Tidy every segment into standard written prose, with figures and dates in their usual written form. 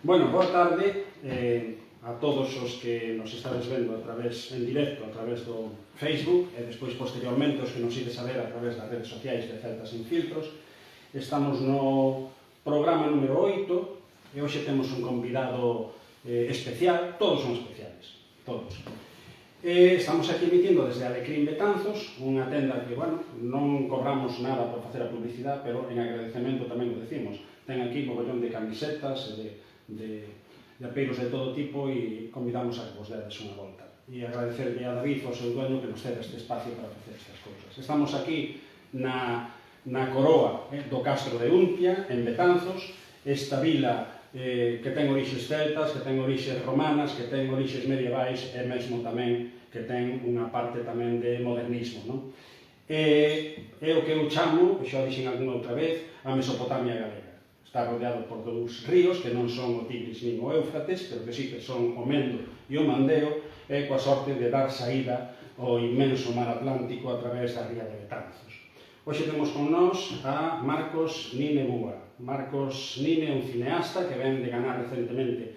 Bueno, boa tarde a todos os que nos estades vendo en directo a través do Facebook e despois posteriormente os que nos ides a ver a través das redes sociais de Celtas Sin Filtros. Estamos no programa número 8 e hoxe temos un convidado especial, todos son especiales, todos. Estamos aquí emitindo desde Alecrim Betanzos, unha tenda que, bueno, non cobramos nada por facer a publicidade, pero en agradecemento tamén o decimos. Ten aquí mogollón de camisetas e de apeiros de todo tipo e convidamos a que vos dedes unha volta. E agradecerle a David, o seu dueño, que nos ceda este espacio para facer estas cousas. Estamos aquí na coroa do Castro de Untia, en Betanzos, esta vila que ten orixes celtas, que ten orixes romanas, que ten orixes medievais e mesmo tamén que ten unha parte tamén de modernismo, non? É o que eu chamo, xa o dixen algunha outra vez, a Mesopotamia galega. Está rodeado por dous ríos que non son o Tigris nin o Éufrates, pero que sí que son o Mendo e o Mandeo, e coa sorte de dar saída ao inmenso mar Atlántico a través da ría de Betanzos. Hoxe temos con nós a Marcos Nine Búa. Marcos Nine é un cineasta que ven de ganar recentemente,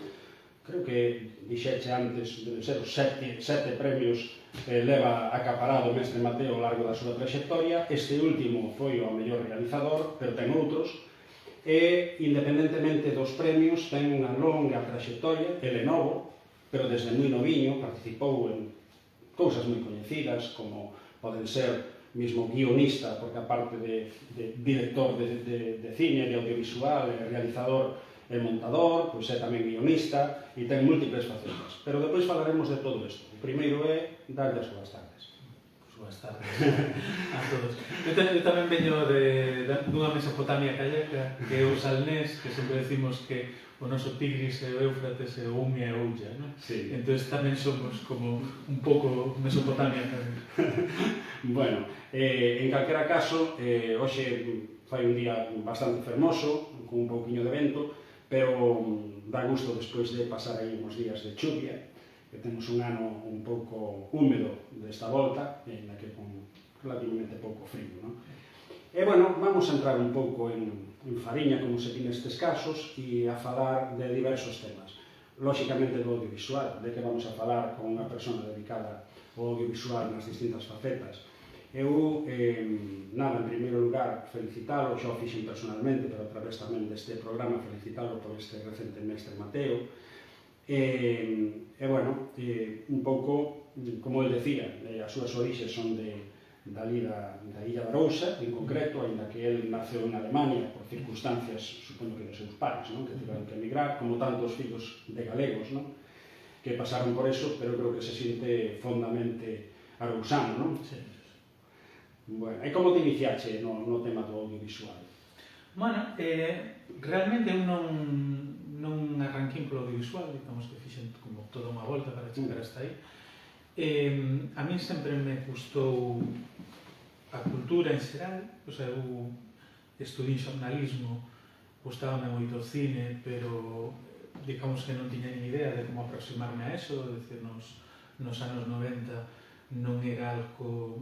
creo que dixeche antes, deben ser os sete premios que leva acaparado o mestre Mateo ao largo da súa trayectoria. Este último foi o mellor realizador, pero ten outros. E, independentemente dos premios, ten unha longa trayectoria. Ele é novo, pero desde moi noviño participou en cousas moi coñecidas, como poden ser mismo guionista, porque aparte de director de cine, de audiovisual, realizador e montador, pois é tamén guionista e ten múltiples facetas. Pero depois falaremos de todo isto. O primeiro é darlle as boas tardes. Boas tardes a todos. Eu tamén veño dunha Mesopotamia gallega, que é o Salnés, que sempre decimos que o noso Tigris é o Éufrates e o Umia é o Ulla, non? Sí. Entón tamén somos como un pouco Mesopotamia gallega. Bueno, en calquera caso, hoxe fai un día bastante fermoso, con un pouquiño de vento, pero dá gusto despois de pasar aí uns días de chuvia, que temos un ano un pouco húmedo desta volta, en la que con relativamente pouco frío, non? E, bueno, vamos a entrar un pouco en fariña, como se di nestes casos, e a falar de diversos temas. Lóxicamente do audiovisual, de que vamos a falar con unha persona dedicada ao audiovisual nas distintas facetas. Eu, nada, en primeiro lugar, felicitalo, xa o fixen personalmente, pero a través tamén deste programa, felicitalo por este recente mestre Mateo. E, bueno, un pouco, como ele decía, as súas orixes son da Illa da Arousa, en concreto, ainda que ele naceu en Alemania por circunstancias, supoño que dos seus pais, non? Que tiveron que emigrar, como tantos fillos de galegos, non? Que pasaron por eso, pero creo que se siente fondamente arousano, non? Sí. Bueno, e como te iniciache no tema do audiovisual? Bueno, realmente eu non arranquín polo audiovisual, digamos que fixen como toda unha volta para chegar hasta aí. A mí sempre me gustou a cultura en xeral, o sea, eu estudín xornalismo, gustábame moito o cine, pero digamos que non tiña ni idea de como aproximarme a eso, é dicir, nos anos 90 non era algo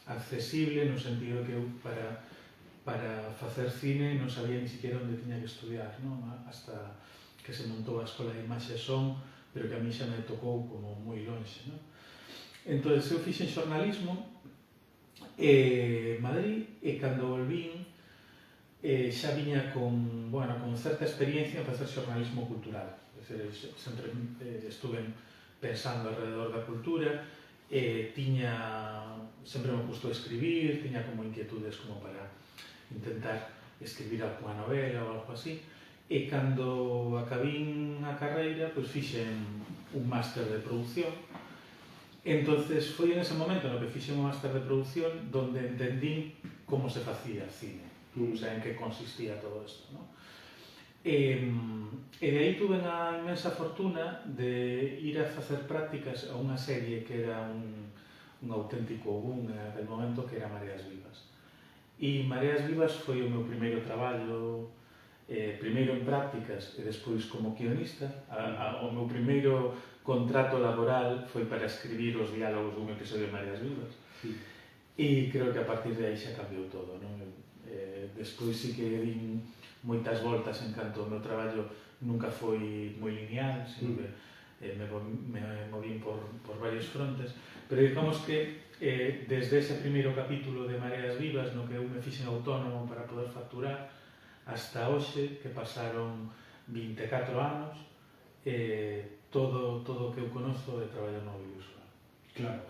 accesible, no sentido que eu para facer cine non sabía ni siquiera onde tiña que estudiar, non? Hasta que se montou a Escola de Imaxe e Son, pero que a mí xa me tocou como moi lonxe, non? Entón, eu fixen xornalismo en Madrid e cando volvín xa viña con certa experiencia en facer xornalismo cultural. É dicir, sempre estuve pensando alrededor da cultura, sempre me gustou escribir, tiña como inquietudes como para intentar escribir alguna novela ou algo así, e cando acabín a carreira, pois fixen un máster de producción. Entonces foi en ese momento no que fixen un máster de producción donde entendín como se facía cine, o sea, en que consistía todo isto, non? E de aí tuve a inmensa fortuna de ir a facer prácticas a unha serie que era un auténtico boom del momento, que era Mareas Vivas. E Mareas Vivas foi o meu primeiro traballo, primeiro en prácticas e despois como guionista. O meu primeiro contrato laboral foi para escribir os diálogos dun episodio de Mareas Vivas. E creo que a partir de aí xa cambiou todo, non? Despois sí que din moitas voltas en canto o meu traballo nunca foi moi lineal, sino que me movín por varios frontes, pero digamos que desde ese primeiro capítulo de Mareas Vivas, no que eu me fixen autónomo para poder facturar, hasta hoxe, que pasaron 24 anos, todo o que eu conozo é traballar no audiovisual. Claro.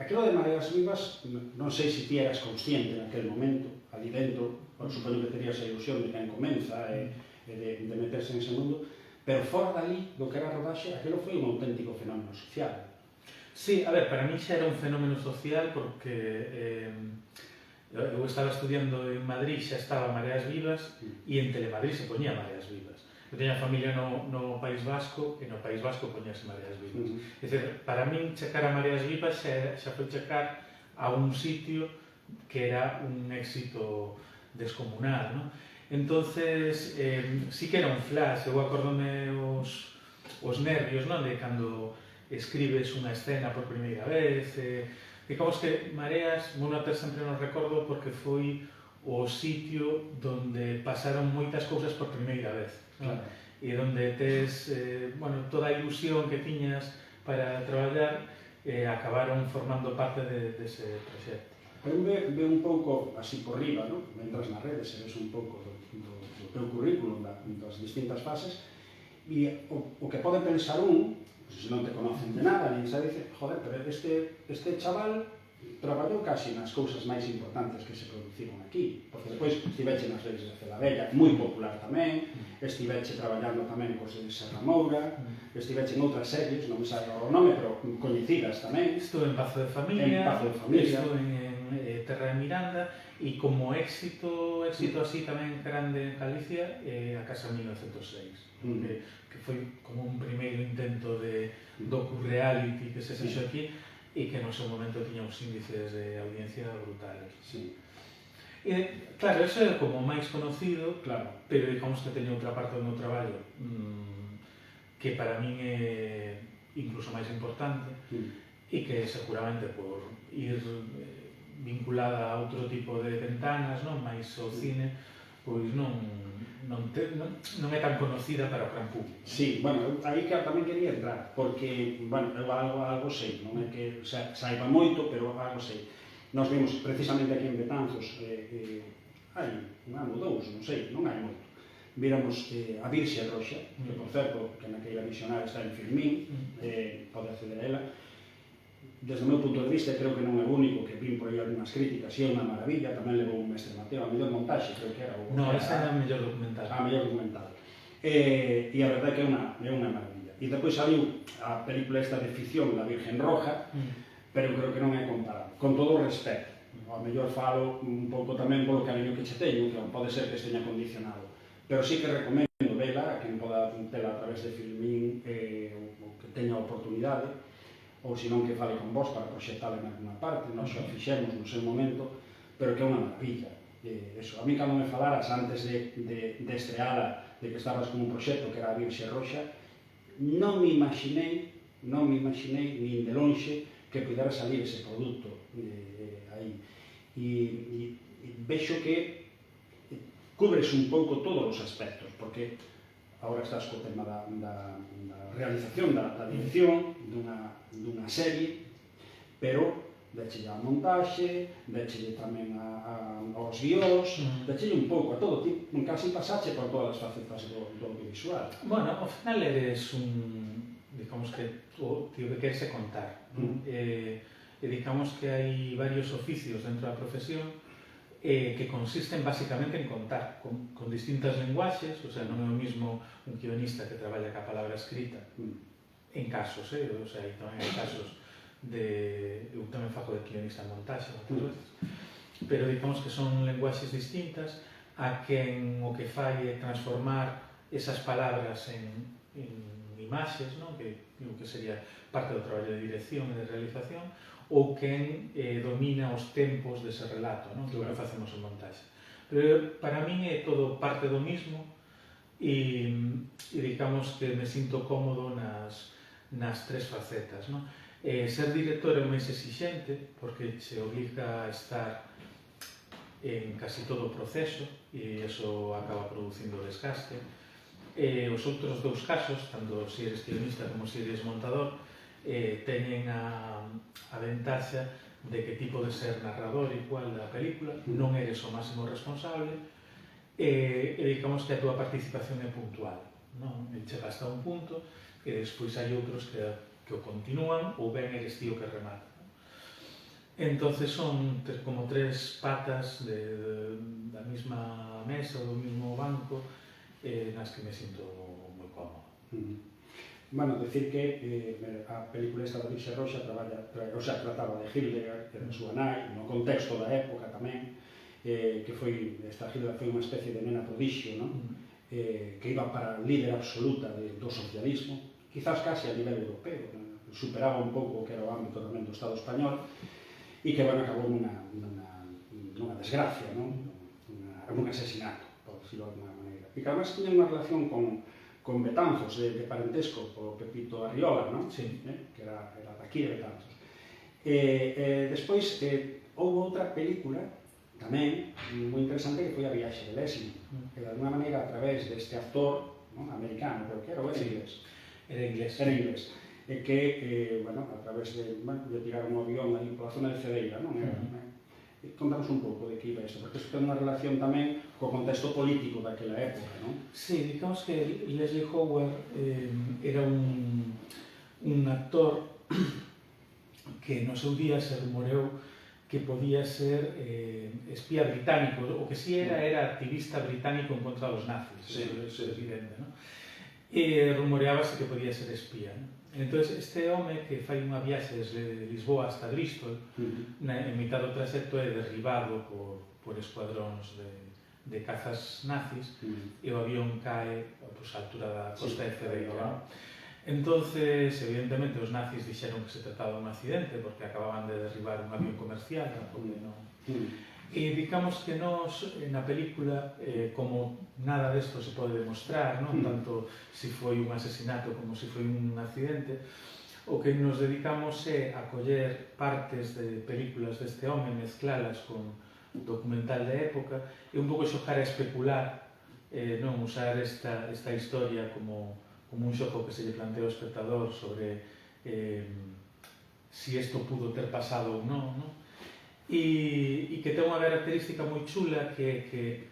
Aquilo de Mareas Vivas, non sei se ti eras consciente naquele momento, ali dentro, supoño que terías a ilusión de quen comeza e de meterse nese mundo, pero fora dali, do que era a rodaxe, aquilo foi un auténtico fenómeno social. Sí, a ver, para mí xa era un fenómeno social porque eu estaba estudiando en Madrid, xa estaba Mareas Vivas e en Telemadrid se poñía Mareas Vivas. Eu teña familia no País Vasco e no País Vasco poñase Mareas Vivas. É dicir, para min checar a Mareas Vivas xa foi checar a un sitio que era un éxito descomunal, non? Entonces, sí que era un flash, eu acordome os nervios, non? De cando escribes unha escena por primeira vez, digamos que Mareas, vou ter sempre no recordo porque foi o sitio donde pasaron moitas cousas por primeira vez. Claro. E onde tes toda a ilusión que tiñas para traballar acabaron formando parte dese proxecto. Pero ve un pouco así por riba, non? Entras nas redes e ves un pouco do teu currículum das distintas fases e o que pode pensar se non te conocen de nada, nin sabe, dice, joder, pero este chaval traballou casi nas cousas máis importantes que se produciron aquí, porque depois estiveche nas redes de Celavella, moi popular tamén, estiveche traballando tamén cos de Serra Moura, estiveche en outras series, non me sabe o nome, pero coñecidas tamén. Estuve en Pazo de Familia, estuve en Terra de Miranda, e como éxito así tamén grande en Galicia, a Casa 1906, que foi como un primeiro intento de docu-reality que se fixo aquí, e que no seu momento tiña uns índices de audiencia brutales. Sí. E, claro, eso é como máis conocido, Claro. pero digamos que teña outra parte do meu traballo que para min é incluso máis importante e que seguramente por ir vinculada a outro tipo de ventanas, non máis ao cine, pois non é tan conocida para o gran público. Sí, bueno, aí que tamén quería entrar, porque, bueno, eu algo sei, non é que saiba moito, pero algo sei. Nos vimos precisamente aquí en Betanzos, hai un ano, dous, non sei, non hai moito. Víramos a Virxe Roxa, que, por certo, que naquela visionaria está en Filmín, pode acceder a ela. Desde o meu punto de vista, creo que non é o único, que vim por aí algunhas críticas, e é unha maravilla, tamén levou un mestre Mateo, a mellor montaxe, creo que era. No, esa era a mellor documental. A mellor documental. E a verdade que é unha maravilla. E depois saliu a película esta de ficción, La Virgen Roja, pero creo que non é comparable. Con todo o respeto. A mellor falo un pouco tamén polo cariño que che teño, que pode ser que esteña condicionado. Pero sí que recomendo vela, a quen poda vela a través de Filmín, ou que teña a oportunidade, ou senón que fale con vos para proxectala en alguna parte, nós xa fixemos no seu momento, pero que é unha maravilla. A mí, cando me falaras antes de estreala, de que estabas con un proxecto que era a Virxe Roxa, non me imaginei, nin de lonxe, que pudera salir ese produto aí. E vexo que cubres un pouco todos os aspectos, porque agora estás co tema da realización, da dirección dunha serie, pero dechelle a montaxe, dechelle tamén aos guiós, dechelle un pouco a todo, casi pasache por todas as facetas do audiovisual. Bueno, ao final eres digamos que o tío que queres contar. Digamos que hai varios oficios dentro da profesión que consisten basicamente en contar con distintas lenguaxes, o sea, non é o mismo un guionista que traballa ca palabra escrita, en casos, o sea, tamén hai casos eu tamén faco de guionista en montaxe moitas veces, pero digamos que son lenguaxes distintas a quen o que fai é transformar esas palabras en imaxes, non? Que sería parte do traballo de dirección e de realización, ou quen domina os tempos dese relato, non? Que é o que facemos en montaxe. Pero para min é todo parte do mismo e digamos que me sinto cómodo nas tres facetas, non? Ser director é o máis exixente porque se obliga a estar en casi todo o proceso e iso acaba producindo desgaste. Os outros dous casos, tanto se eres guionista como se eres montador, teñen a ventaxa de que ti podes ser narrador igual da película, non eres o máximo responsable e digamos que a túa participación é puntual, non? E chega hasta un punto e despois hai outros que o continúan ou ben eres ti o que remata. Entonces son como tres patas da mesma mesa ou do mesmo banco nas que me sinto moi cómodo. Bueno, decir que a película esta da Virxe Roxa trataba de Hildegard, que era a súa nai, no contexto da época tamén, que esta Hildegard foi unha especie de nena prodixio, non? Que iba para líder absoluta do socialismo, quizás casi a nivel europeo, superaba un pouco o que era o ámbito tamén do Estado español, e que, bueno, acabou nunha desgracia, non? Un asesinato, por decirlo de alguna maneira. E que además tiña unha relación con Betanzos, de parentesco, o Pepito Arriola, non? Sí. Que era daqui de Betanzos. Despois, houve outra película, tamén, moi interesante, que foi A viaxe de Leslie, que de alguna maneira, a través deste actor americano, pero que era inglés. Era inglés. Era inglés. E que, bueno, a través de tirar un avión aí pola zona de Cedeira, non? Contanos un pouco de que iba isto, porque isto ten unha relación tamén co contexto político daquela época, non? Sí, digamos que Leslie Howard era un actor que no seu día se rumoreou que podía ser espía británico, o que si era activista británico en contra dos nazis, eso é evidente, non? E rumoreábase que podía ser espía, non? Entón, este home que fai unha viaxe desde Lisboa hasta Bristol, en mitad do traxecto é derribado por escuadróns de cazas nazis e o avión cae á altura da costa de Cedeira. Entonces, evidentemente, os nazis dixeron que se trataba dun accidente porque acababan de derribar un avión comercial, e digamos que nos, na película, como nada desto se pode demostrar, non? Tanto se foi un asesinato como se foi un accidente, o que nos dedicamos é a coller partes de películas deste home, mezclalas con documental de época, e un pouco xocar a especular, non usar esta historia como un xoco que se lle plantea ao espectador sobre si isto pudo ter pasado ou non, non? E que ten unha característica moi chula que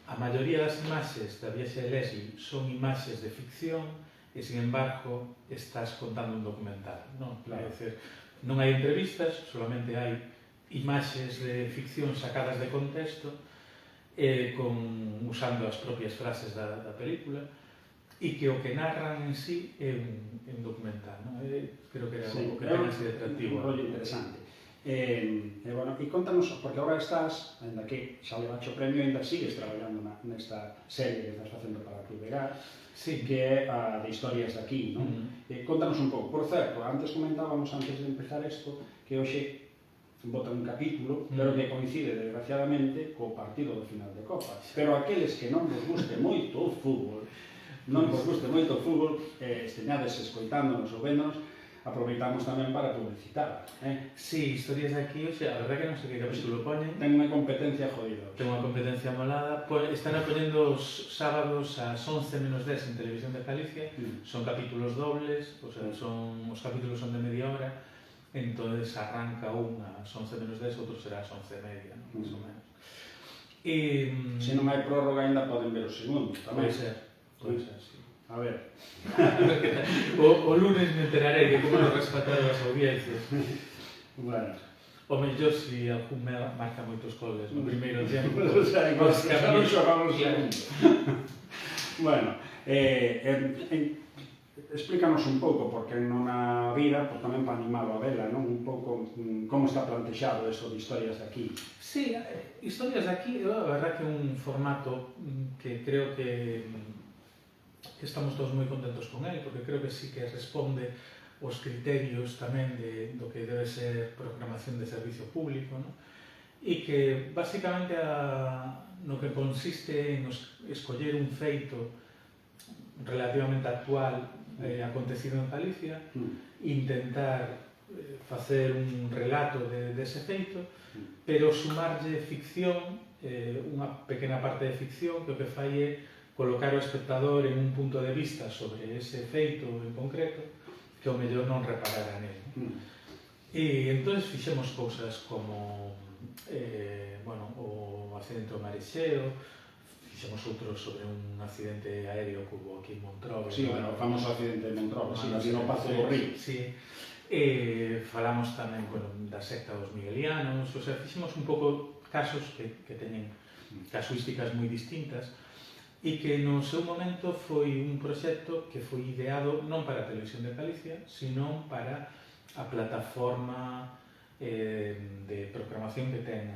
a maioría das imaxes da viaxe de Leslie son imaxes de ficción e, sin embargo, estás contando un documental, non? Claro. É dicir, non hai entrevistas, solamente hai imaxes de ficción sacadas de contexto usando as propias frases da película e que o que narran en sí é un documental, non? Creo que era o que ten así de atractivo. Un rollo interesante. Bueno, e contanos, porque agora estás, ainda que xa levaste o premio, ainda sigues traballando nesta serie que estás facendo para Club Vegar, sí, que é a de historias de aquí, non? Contanos un pouco. Por certo, antes comentábamos, antes de empezar isto, que hoxe bota un capítulo, pero que coincide, desgraciadamente, co partido do final de Copa. Pero aqueles que non vos guste moito o fútbol, esteñades escoitándonos ou véndonos, aproveitamos tamén para publicitar. Sí, historias de aquí, a verdad que non sei que capítulo poñen. Ten unha competencia jodida. Ten unha competencia molada. Están a poñendo os sábados ás 11 menos 10 en Televisión de Galicia. Son capítulos dobles, os capítulos son de media hora. Entonces arranca un ás 11 menos 10, outro será ás 11:30, máis ou menos. Se non hai prórroga ainda poden ver o segundo, tamén. Pode ser, sí. A ver. O lunes me enterarei de como han rescatado as audiencias. Bueno. O mellor se algún marca moitos goles no primeiro tempo. Xa non xogamos o segundo. Bueno, explícanos un pouco, porque non a vida, pues, tamén para animalo a vela, non? Un pouco como está plantexado isto de historias de aquí. Sí, historias de aquí, a verdad que é un formato que creo que estamos todos moi contentos con ele, porque creo que sí que responde os criterios tamén do que debe ser programación de servicio público, non? E que, basicamente, no que consiste en escoller un feito relativamente actual acontecido en Galicia, intentar facer un relato dese feito, pero sumarlle ficción, unha pequena parte de ficción que o que fai é colocar o espectador en un punto de vista sobre ese feito en concreto que o mellor non reparara nel. E entón fixemos cousas como o accidente do Marexeo, fixemos outros sobre un accidente aéreo que hubo aquí en Montrobe. Sí, o famoso accidente de Montrobe, aquí no Pazo do Río. Sí. Falamos tamén da secta dos miguelianos, o sea, fixemos un pouco casos que teñen casuísticas moi distintas e que no seu momento foi un proxecto que foi ideado non para a Televisión de Galicia, sino para a plataforma de programación que ten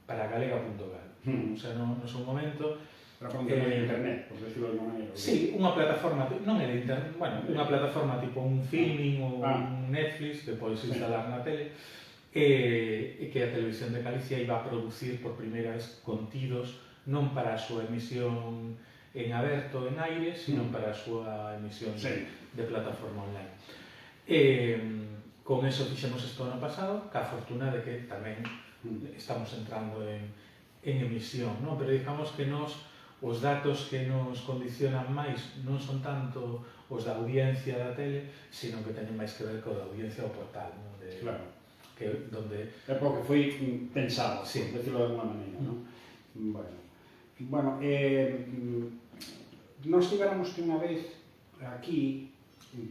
para galega.gal. O sea, no seu momento... Para poner en internet, por decirlo de alguna maneira. Sí, unha plataforma, non é de internet, unha plataforma tipo un Filmin ou un Netflix que podes instalar na tele, e que a Televisión de Galicia iba a producir por primeira vez contidos non para a súa emisión en aberto, en aire, sino para a súa emisión de plataforma online. Con eso fixemos isto ano pasado, ca fortuna de que tamén estamos entrando en emisión, non? Pero digamos que os datos que nos condicionan máis non son tanto os da audiencia da tele, sino que teñen máis que ver co da audiencia do portal, non? Claro. É porque foi pensado, por decirlo de alguna maneira, non? Bueno, nós tivéramos que unha vez aquí,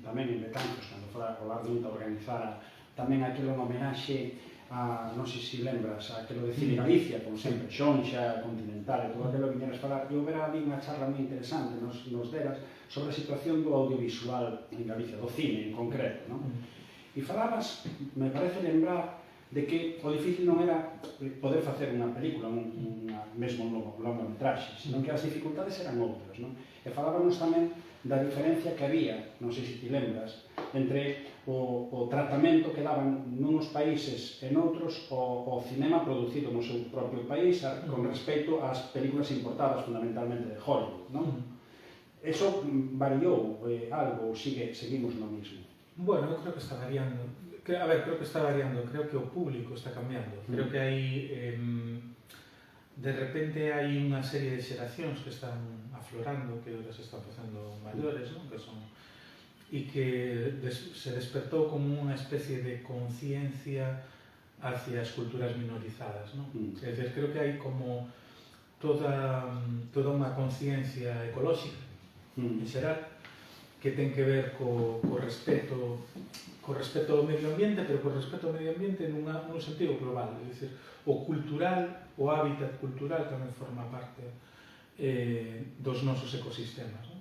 tamén en Betanzos, cando fora o Lar de Unta organizara tamén aquilo en homenaxe non sei se lembras, aquilo de Cine Galicia, como sempre, Xonxa, Continental e todo aquilo que viñeras falar, e houbera ali unha charla moi interesante nos deras sobre a situación do audiovisual en Galicia, do cine en concreto, non? E falabas, me parece lembrar, de que o difícil non era poder facer unha película, mesmo un longometraxe, senón que as dificultades eran outras, non? E falábamos tamén da diferencia que había, non sei se ti lembras, entre o tratamento que daban nuns países e noutros o cinema producido no seu propio país con respecto ás películas importadas fundamentalmente de Hollywood, non? Eso variou algo ou seguimos no mismo? Bueno, eu creo que está variando. Creo que está variando, creo que o público está cambiando. Creo que hai, de repente hai unha serie de xeracións que están aflorando, que ahora se están facendo maiores, non? Que son e que se despertou como unha especie de conciencia hacia as culturas minorizadas, non? É dicir, creo que hai como toda unha conciencia ecolóxica en xeral que ten que ver co respeto ao medio ambiente, pero co respeto ao medio ambiente nun sentido global, é dicir, o cultural, o hábitat cultural tamén forma parte dos nosos ecosistemas, non?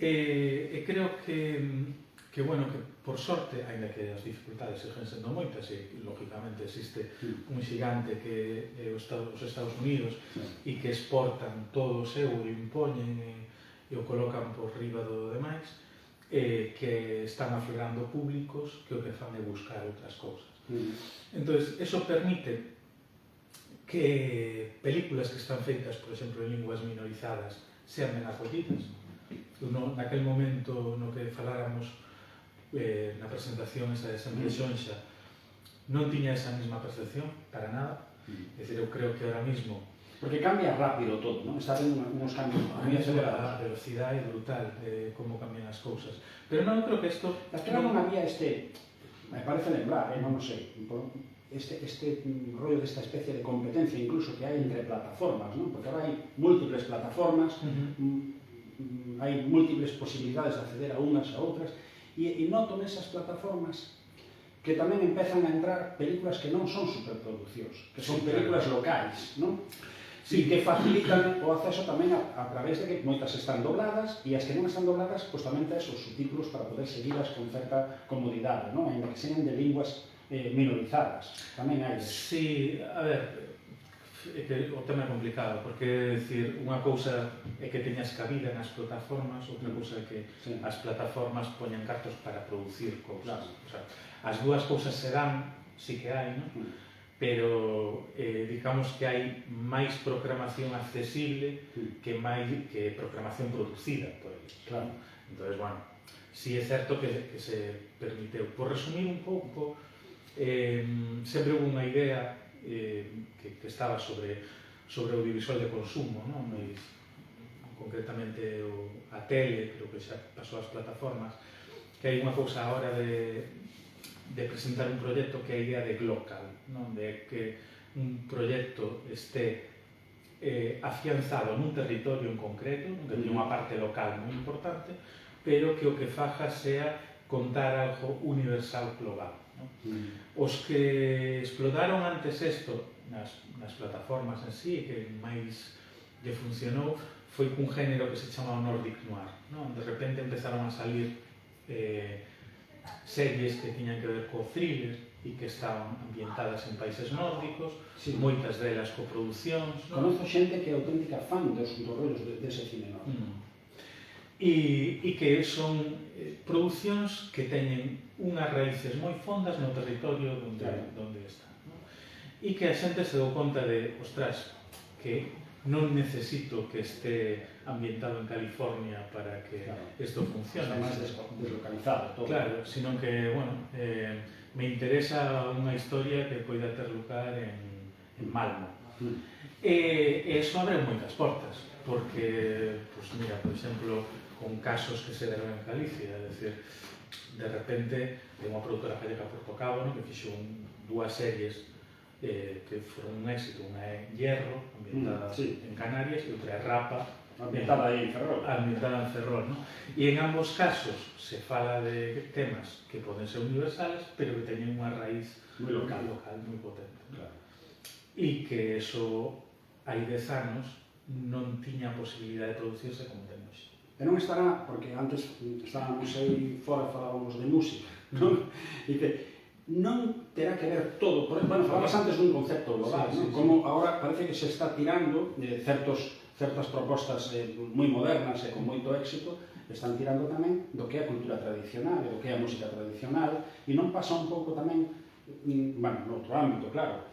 E creo que por sorte, aínda que as dificultades seguen sendo moitas e lógicamente existe un xigante que é os Estados Unidos e que exportan todo o seu e impoñen e o colocan por riba do demais, que están aflorando públicos que o que fan é buscar outras cousas. Entón, eso permite que películas que están feitas, por exemplo, en linguas minorizadas sean ben acollidas. Naquel momento no que faláramos na presentación esa de Sempre Xonxa non tiña esa mesma percepción para nada. É dicir, eu creo que ahora mismo porque cambia rápido todo, non? Está vendo uns cambios moi acelerados. A velocidade brutal de como cambian as cousas. Pero non creo que isto... Pero non había me parece lembrar, non sei, este rollo desta especie de competencia incluso que hai entre plataformas, non? Porque ahora hai múltiples plataformas, hai múltiples posibilidades de acceder a unas a outras, e noto nesas plataformas que tamén empezan a entrar películas que non son superproduccións, que son películas locais, non? E que facilitan o acceso tamén a través de que moitas están dobladas e as que non están dobladas, pois tamén tes os subtítulos para poder seguilas con certa comodidade, non? Ainda que sean de linguas minorizadas, tamén hai. Sí, a ver, é que o tema é complicado, porque, decir, unha cousa é que teñas cabida nas plataformas, outra cousa é que as plataformas poñan cartos para producir cousas. O sea, as dúas cousas se dan, sí que hai, non? Pero digamos que hai máis programación accesible que programación producida por eles. Claro. Entón, bueno, si é certo que se permiteu. Por resumir un pouco, sempre houve unha idea que estaba sobre audiovisual de consumo, non? Concretamente a tele, creo que xa pasou ás plataformas, que hai unha cousa a hora de presentar un proxecto que é a idea de glocal, non? De que un proxecto este afianzado nun territorio en concreto, que ten unha parte local moi importante, pero que o que faja sea contar algo universal global. Non? Os que explotaron antes isto nas plataformas en sí, que máis lle funcionou, foi cun género que se chama Nordic Noir. Non? De repente empezaron a salir series que tiñan que ver co thriller e que estaban ambientadas en países nórdicos, sí. Moitas delas coproducións. Conozo xente que é auténtica fan dos rollos dese cine nórdico. E que son producións que teñen unhas raíces moi fondas no territorio onde están. ¿No? E que a xente se dou conta de, ostras, que non necesito que este ambientado en California para que isto funcione. Está máis deslocalizado todo. Claro, sino que, bueno, me interesa unha historia que poida ter lugar en Malmo. E iso abre moitas portas, porque, pues mira, por exemplo, con casos que se deron en Galicia, é dicir, de repente, de unha produtora gallega Porto Cabo, que fixo dúas series que foron un éxito, unha é Hierro, ambientada en Canarias, e outra é Rapa, ambientada aí en Ferrol. Ambientada en Ferrol, ¿no? E en ambos casos se fala de temas que poden ser universales, pero que teñen unha raíz moi local, moi potente. Claro. E que eso, hai 10 anos, non tiña a posibilidad de producirse como ten hoxe. E non estará, porque antes estábamos aí fora, falábamos de música, non? E que non terá que ver todo, bueno, falabas antes dun concepto global, non? Como agora parece que se está tirando certas propostas moi modernas e con moito éxito, están tirando tamén do que é a cultura tradicional e do que é a música tradicional, e non pasa un pouco tamén, bueno, no outro ámbito, claro,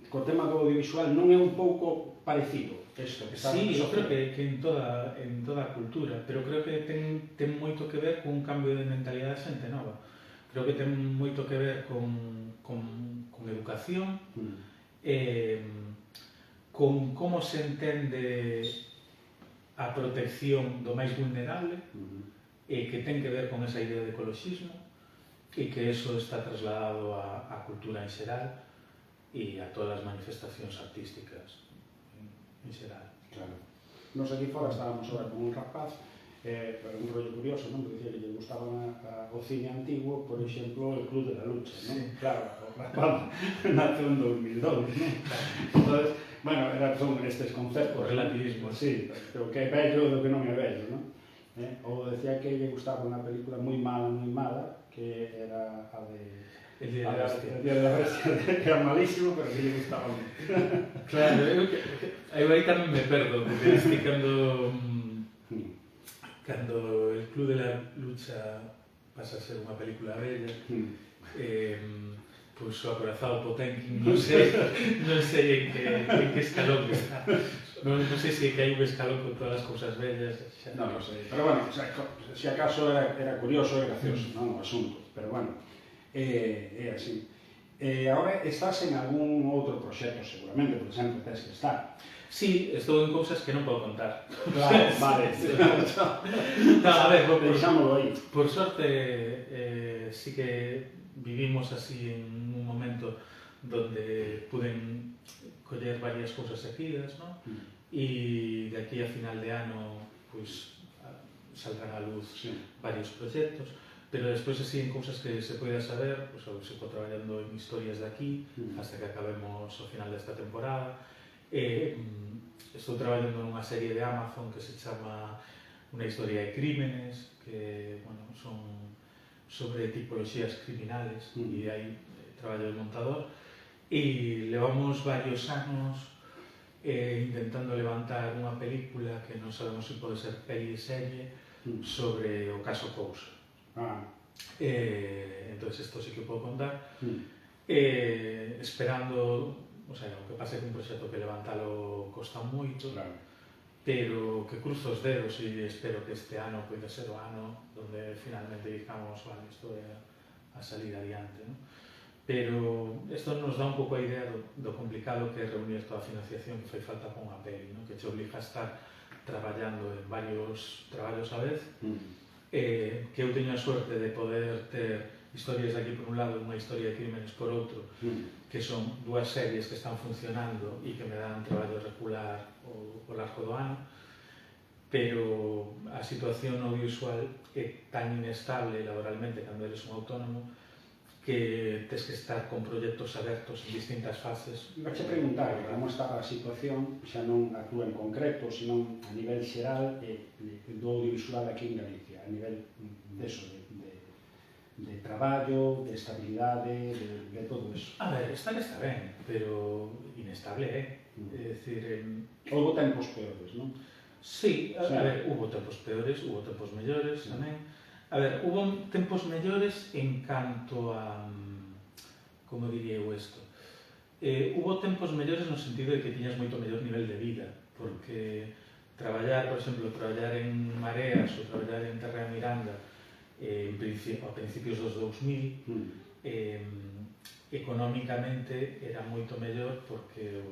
co tema do audiovisual non é un pouco parecido isto que está... Sí, eu creo que en toda a cultura, pero creo que ten moito que ver cun cambio de mentalidade de xente nova. Creo que ten moito que ver con educación, con como se entende a protección do máis vulnerable, e que ten que ver con esa idea de ecoloxismo, e que eso está trasladado á cultura en xeral e a todas as manifestacións artísticas en xeral. Claro. Nos aquí fora estábamos ahora con un rapaz, pero un rollo curioso, non? Porque dicía que lle gustaba o cine antiguo, por exemplo, el Club de la Lucha, non? Sí. Claro, o rapaz nace en 2002, non? Entonces, bueno, son estes conceptos. O relativismo. Sí, o que é bello do que non é bello, non? Ou decía que lle gustaba unha película moi mala, que era a de... El Día de la Bestia, que era malísimo, pero que lle gustaba moito. Claro, eu aí tamén me perdo, porque este cando el Club de la Lucha pasa a ser unha película bella, pois o acorazado Potemkin, non sei en que escalón está. Non sei se que hai un escalón con todas as cousas bellas. Non sei, pero bueno, se acaso era curioso e gracioso, non, o asunto, pero bueno, é así. Agora estás en algún outro proxecto, seguramente, por exemplo, tens que estar. Sí, estou en cousas que non podo contar. Claro, vale. No, a ver, deixámoslo aí. Por sorte, sí que vivimos así en un momento donde puden coller varias cousas seguidas, ¿no? E de aquí a final de ano, pues, saldrán a luz varios proxectos, pero despois así en cousas que se poida saber, pues, eu sigo traballando en historias de aquí, hasta que acabemos o final desta temporada. Estou traballando nunha serie de Amazon que se chama Una historia de crímenes, que, bueno, son sobre tipologías criminales, e aí traballo de montador, e levamos varios anos intentando levantar unha película que non sabemos se pode ser peli e serie sobre o caso Couso. Entón, isto sí que podo contar, esperando, o sea, o que pasa é que un proxecto que levantalo costa moito, pero que cruzo os dedos e espero que este ano poida ser o ano donde finalmente digamos, vale, isto é a salir adiante, ¿no? Pero isto nos dá un pouco a idea do complicado que é reunir toda a financiación que fai falta con unha peli, ¿no? Que te obliga a estar traballando en varios traballos a vez, que eu teño a suerte de poder ter historias de aquí por un lado e unha historia de crímenes por outro, que son dúas series que están funcionando e que me dan traballo regular ao largo do ano, pero a situación audiovisual é tan inestable laboralmente cando eres un autónomo que tes que estar con proxectos abertos en distintas fases. Vache preguntar como está a situación, xa non a túa en concreto, senón a nivel xeral do audiovisual aquí en Galicia, a nivel deso, de traballo, de estabilidade, de todo eso. A ver, está ben, pero inestable é. É dicir, houbo tempos peores, non? Sí, a ver, hubo tempos peores, hubo tempos mellores tamén. A ver, hubo tempos mellores en canto a... como diría eu isto? Hubo tempos mellores no sentido de que tiñas moito mellor nivel de vida, porque traballar, por exemplo, traballar en Mareas ou traballar en Terra de Miranda a principios dos 2000, económicamente era moito mellor porque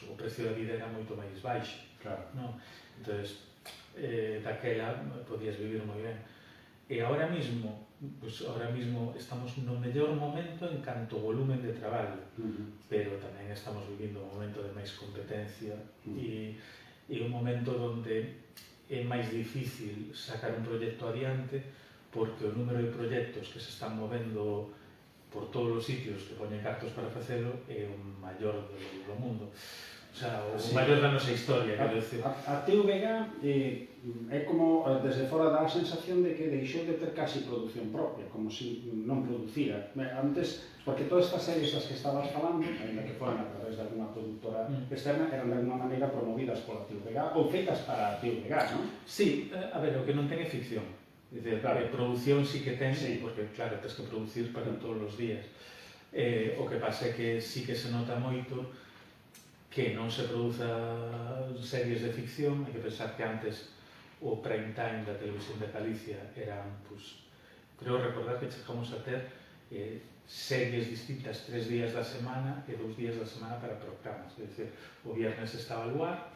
o precio da vida era moito máis baixo. Claro. No? Entón, daquela podías vivir moi ben. E agora mismo estamos no mellor momento en canto ao volumen de traballo, pero tamén estamos vivindo un momento de máis competencia e un momento onde é máis difícil sacar un proxecto adiante porque o número de proxectos que se están movendo por todos os sitios que poñen cartos para facelo é o maior do mundo. O sea, o maior da nosa historia, quero dicir. A TVG é como, desde fora dá a sensación de que deixou de ter casi produción propia, como se non producira. Antes, porque todas estas series das que estabas falando, ainda que foran a través de alguna productora externa, eran de alguna maneira promovidas pola TVG ou feitas para a TVG, non? Sí, a ver, o que non ten é ficción. Dizer, claro, produción sí que ten, sí, porque claro, tens que producir para todos os días. O que pasa é que sí que se nota moito que non se produza series de ficción. Hai que pensar que antes o prime time da televisión de Galicia eran, pues, creo recordar que chegamos a ter series distintas 3 días da semana e 2 días da semana para programas. É dicir, o viernes estaba al luar,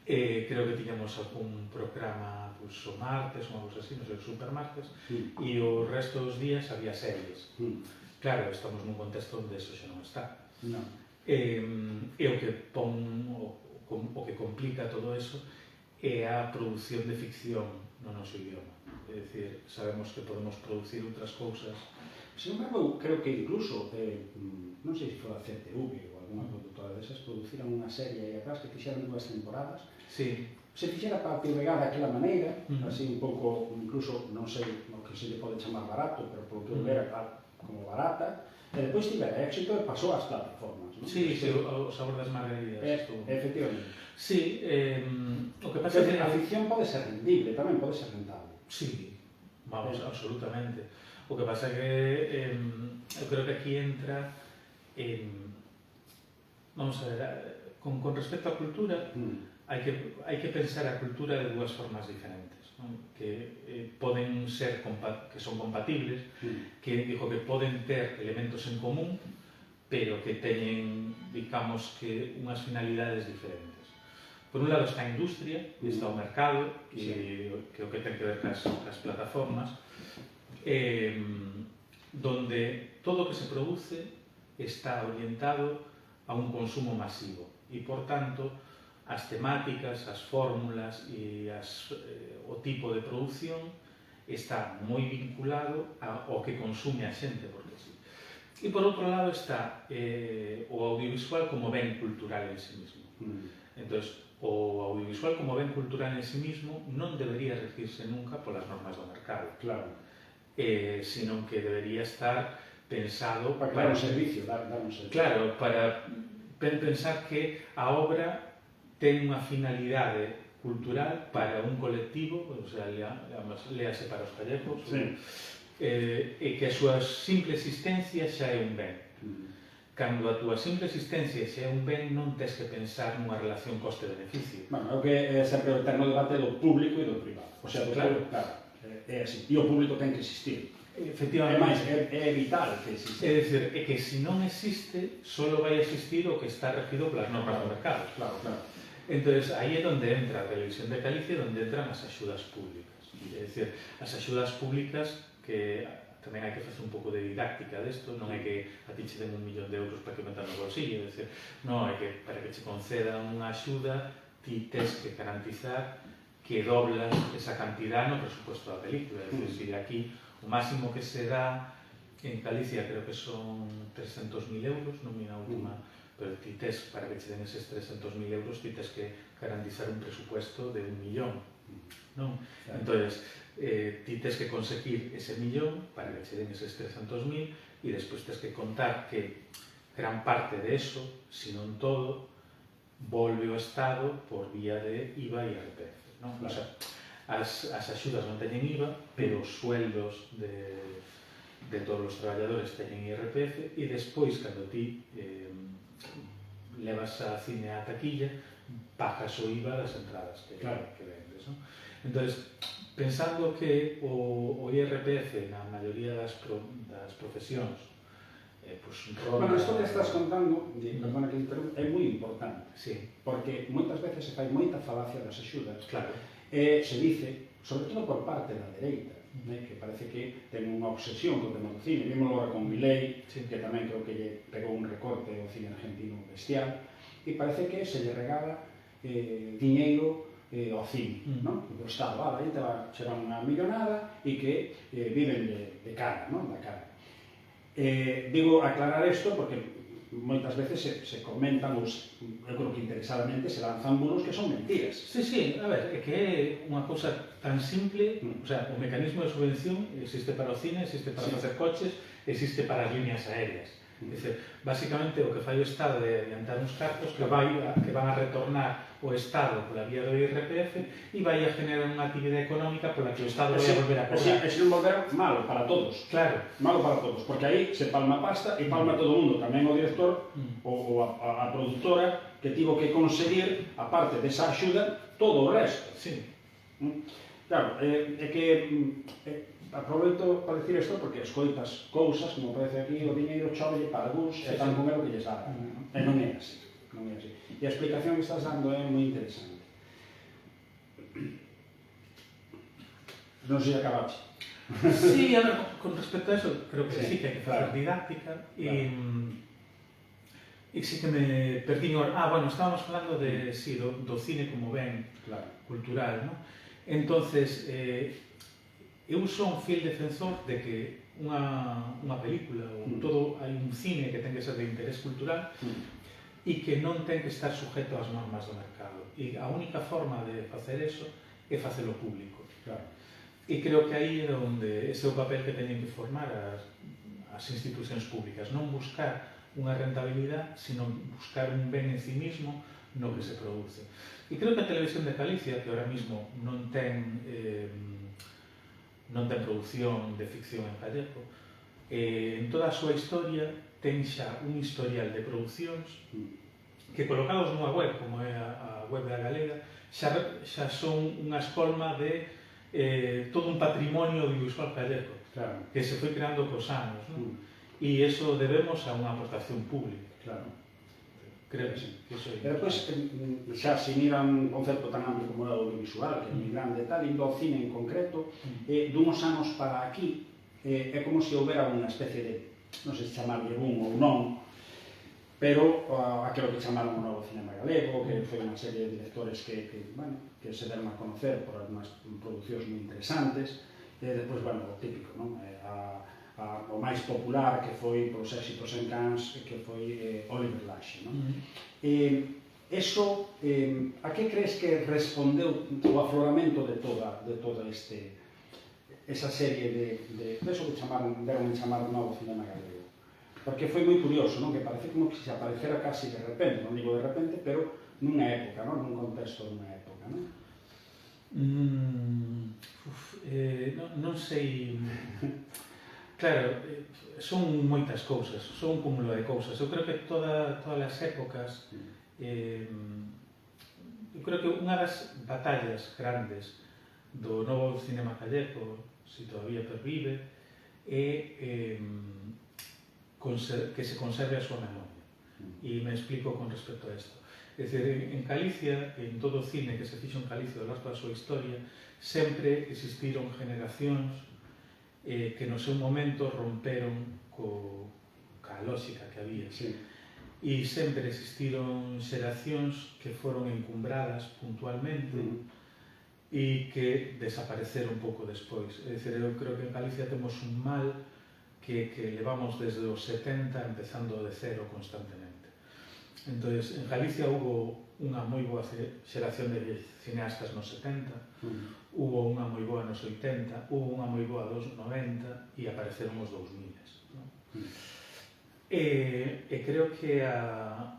creo que tiñamos algún programa pues, o martes, unha cousa así, non sei, o supermartes, e o resto dos días había series. Claro, estamos nun contexto onde eso xa non está. Non. E o que pon, o que complica todo eso é a produción de ficción no noso idioma. É dicir, sabemos que podemos producir outras cousas. Sin embargo, creo que incluso, non sei se foi a CTV ou alguna productora desas, produciran unha serie aí atrás que fixeron 2 temporadas. Sí. Se fixera para TVG daquela maneira, así un pouco, incluso, non sei o que se lle pode chamar barato, pero polo que eu era como barata, e depois tivera éxito e pasou ás plataformas, non? Sí, o sabor das margaridas. Efectivamente. Sí, o que pasa é que a ficción pode ser rendible, tamén pode ser rentable. Sí, vamos, absolutamente. O que pasa é que eu creo que aquí entra vamos a ver, con respecto á cultura hai que pensar a cultura de 2 formas diferentes, non? Que poden ser que son compatibles, que digo que poden ter elementos en común, pero que teñen, digamos, que unhas finalidades diferentes. Por un lado está a industria, está o mercado, que o que ten que ver cas plataformas, donde todo o que se produce está orientado a un consumo masivo e, por tanto, as temáticas, as fórmulas e o tipo de produción está moi vinculado ao que consume a xente, porque sí. E, por outro lado, está o audiovisual como ben cultural en sí mismo. Entón, o audiovisual como ben cultural en sí mismo non debería regirse nunca polas normas do mercado. Claro. Sino que debería estar pensado para un servicio, dar un servicio. Claro, para pensar que a obra ten unha finalidade cultural para un colectivo, o sea, léase para os gallegos, e que a súa simple existencia xa é un ben. cando a túa simple existencia xa é un ben, non tens que pensar nunha relación coste-beneficio. Bueno, é o que é sempre o eterno debate do público e do privado. O sea, do Claro. público, claro, é así. E o público ten que existir. Efectivamente. É vital que exista. É dicir, é que se non existe, só vai existir o que está regido polas normas do mercado. Claro, claro. Entón, aí é onde entra a Televisión de Galicia e onde entran as axudas públicas. É dicir, as axudas públicas que tamén hai que facer un pouco de didáctica desto, non é que a ti che den 1 millón de euros para que metan no bolsillo, é dicir, non, é que para que che concedan unha axuda ti tes que garantizar que doblas esa cantidad no presupuesto da película, é dicir, se de aquí o máximo que se dá en Galicia creo que son 300.000 euros, non mira a última, pero ti tes, para que che den eses 300.000 euros, ti tes que garantizar un presupuesto de 1 millón, non? Entón, ti tes que conseguir ese millón para que che den eses 300.000 e despois tes que contar que gran parte de eso, se non todo, volve ao Estado por vía de IVA e IRPF, non? O sea, as axudas non teñen IVA, pero os sueldos de todos os traballadores teñen IRPF e despois, cando ti levas a cine á taquilla, pagas o IVA das entradas que vendes, non? Entón, pensando que o IRPF na maioría das profesións Bueno, isto que estás contando, perdona que interrumpa, é moi importante. Sí. Porque moitas veces se fai moita falacia das axudas. Claro. Se dice, sobre todo por parte da dereita, que parece que ten unha obsesión co tema do cine. Vimos agora con Milei, que tamén creo que lle pegou un recorte ao cine argentino bestial, e parece que se lle regala diñeiro ao cine, non? O Estado, a gente va a chegar unha millonada e que viven de cara, non? Da cara. Digo aclarar isto porque moitas veces se comentan, eu creo que interesadamente se lanzan bulos que son mentiras. Sí, a ver, é que é unha cousa tan simple, o sea, o mecanismo de subvención existe para o cine, existe para facer coches, existe para as líneas aéreas. É dicir, basicamente o que fai o Estado de adiantar uns cartos que van a retornar o Estado pola vía do IRPF e vai a generar unha actividade económica pola que o Estado vai a volver a cobrar. E se non volver malo para todos. Claro. Malo para todos, porque aí se palma pasta e palma todo o mundo, tamén o director ou a productora que tivo que conseguir, aparte desa axuda, todo o resto. Sí. Claro, é que aproveito para dicir isto porque escoitas cousas, como parece aquí, o diñeiro chove para algúns e tan con el que lles dá. E non é así. E a explicación que estás dando é moi interesante. Non sei acabaste. Sí, a ver, con respecto a eso, creo que sí que hai que facer didáctica e sí que me perdí ahora. Bueno, estábamos falando de, sí, do cine como ben cultural, non? Entonces, eu son un fiel defensor de que unha película ou todo, hai un cine que ten que ser de interés cultural e que non ten que estar sujeto ás normas do mercado. E a única forma de facer eso é facelo público. E creo que aí é onde ese é o papel que teñen que formar as institucións públicas. Non buscar unha rentabilidade, sino buscar un ben en sí mismo no que se produce. E creo que a Televisión de Galicia, que ahora mismo non ten produción de ficción en gallego, en toda a súa historia ten xa un historial de producións que colocados nunha web, como é a web da Galega, xa son unha escolma de todo un patrimonio audiovisual gallego que se foi creando cos anos, non? E iso debemos a unha aportación pública. Creo que sí. E depois, xa se mira un concepto tan amplio como é o audiovisual, que é moi grande e tal, indo ao cine en concreto, dunhos anos para aquí, é como se houbera unha especie de, non sei se chamarlle boom ou non, pero aquilo que chamaron o novo cinema galego, que foi unha serie de directores que se deron a conocer por algunhas producións moi interesantes, e depois, o típico, non? O máis popular que foi polos éxitos en Cannes, que foi Oliver Laxe, non? Eso, a que crees que respondeu o afloramento de toda esa serie de eso que deron en chamar novo cinema galego? Porque foi moi curioso, non? Que parece como que se aparecera casi de repente, non digo de repente, pero nunha época, non? Nun contexto dunha época, non? Non sei... Claro, son moitas cousas, son un cúmulo de cousas. Eu creo que todas as épocas, eu creo que unha das batallas grandes do novo cinema gallego, se todavía pervive, é que se conserve a súa memoria. E me explico con respecto a isto. É dicir, en Galicia, en todo o cine que se fixo en Galicia ao longo da súa historia, sempre existiron generacións que no seu momento romperon ca lógica que había. Sí. E sempre existiron xeracións que foron encumbradas puntualmente e que desapareceron pouco despois. É dicir, eu creo que en Galicia temos un mal que levamos desde os 70 empezando de cero constantemente. Entón, en Galicia hubo unha moi boa xeración de cineastas nos 70, hubo unha moi boa nos 80, hubo unha moi boa dos 90 e apareceron os 2000. ¿No? E creo que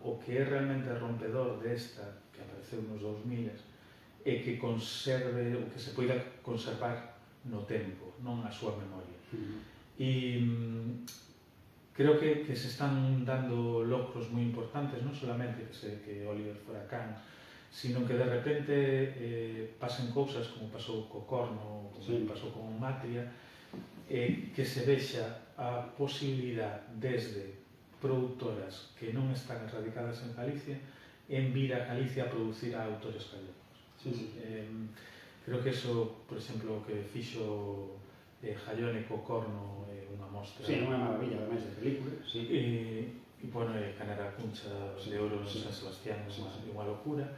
o que é realmente rompedor desta, que apareceu nos 2000, é que conserve, o que se poida conservar no tempo, non a súa memoria. E creo que se están dando logros moi importantes, non solamente que Oliver fora Cannes, sino que de repente pasen cousas como pasou co Corno, como pasou con Matria, que se vexa a posibilidad desde produtoras que non están erradicadas en Galicia en vir a Galicia a producir a autores galegos. Creo que eso, por exemplo, que fixo Jallone co Corno é unha mostra. Sí, unha maravilla, ademais de película. E, bueno, Canara Cuncha de Oro en San Sebastián é unha locura.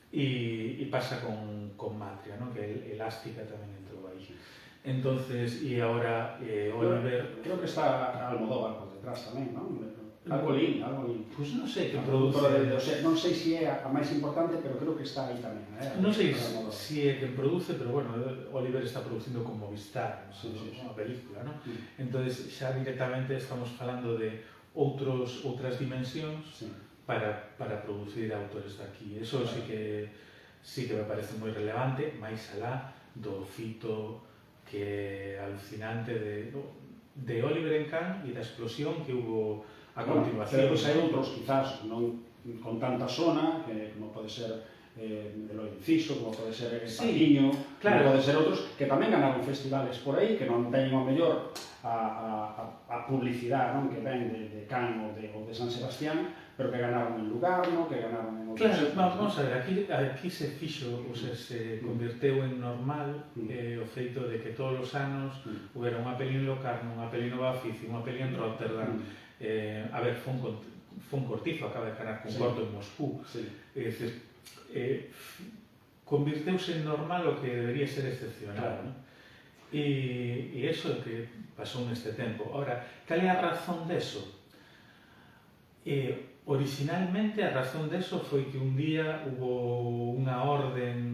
E pasa con Matria, ¿no? Que Elástica tamén entrou aí. Entonces, e agora Oliver... Creo que está Almodóvar por detrás tamén, non? Algo lín. Pois non sei que produce... Non sei se é a máis importante, pero creo que está aí tamén. Non sei se é quen produce, pero bueno, Oliver está producindo con Movistar, unha película, non? Entón, xa directamente estamos falando de outras dimensións para producir autores daqui. Eso sí que me parece moi relevante, máis alá do fito que é alucinante de Oliver en Cannes e da explosión que hubo a continuación. Pero hai outros, quizás, non con tanta zona, como pode ser Eloy Enciso, como pode ser Patiño, como pode ser outros, que tamén ganaron festivales por aí, que non teñen o mellor a publicidade que ven de Cannes ou de San Sebastián, pero que ganaron en Lugano, que ganaron en outros... Claro, vamos a ver, aquí se fixo, ou se converteu en normal o feito de que todos os anos houbera unha peli en Locarno, unha peli en Nova Fici, unha peli en Rotterdam. A ver, Fon Cortizo acaba de ganar con corto en Moscú. É dicir, convirteuse en normal o que debería ser excepcional. E iso é o que pasou neste tempo. Ahora, cal é a razón deso? Originalmente a razón deso foi que un día hubo unha orden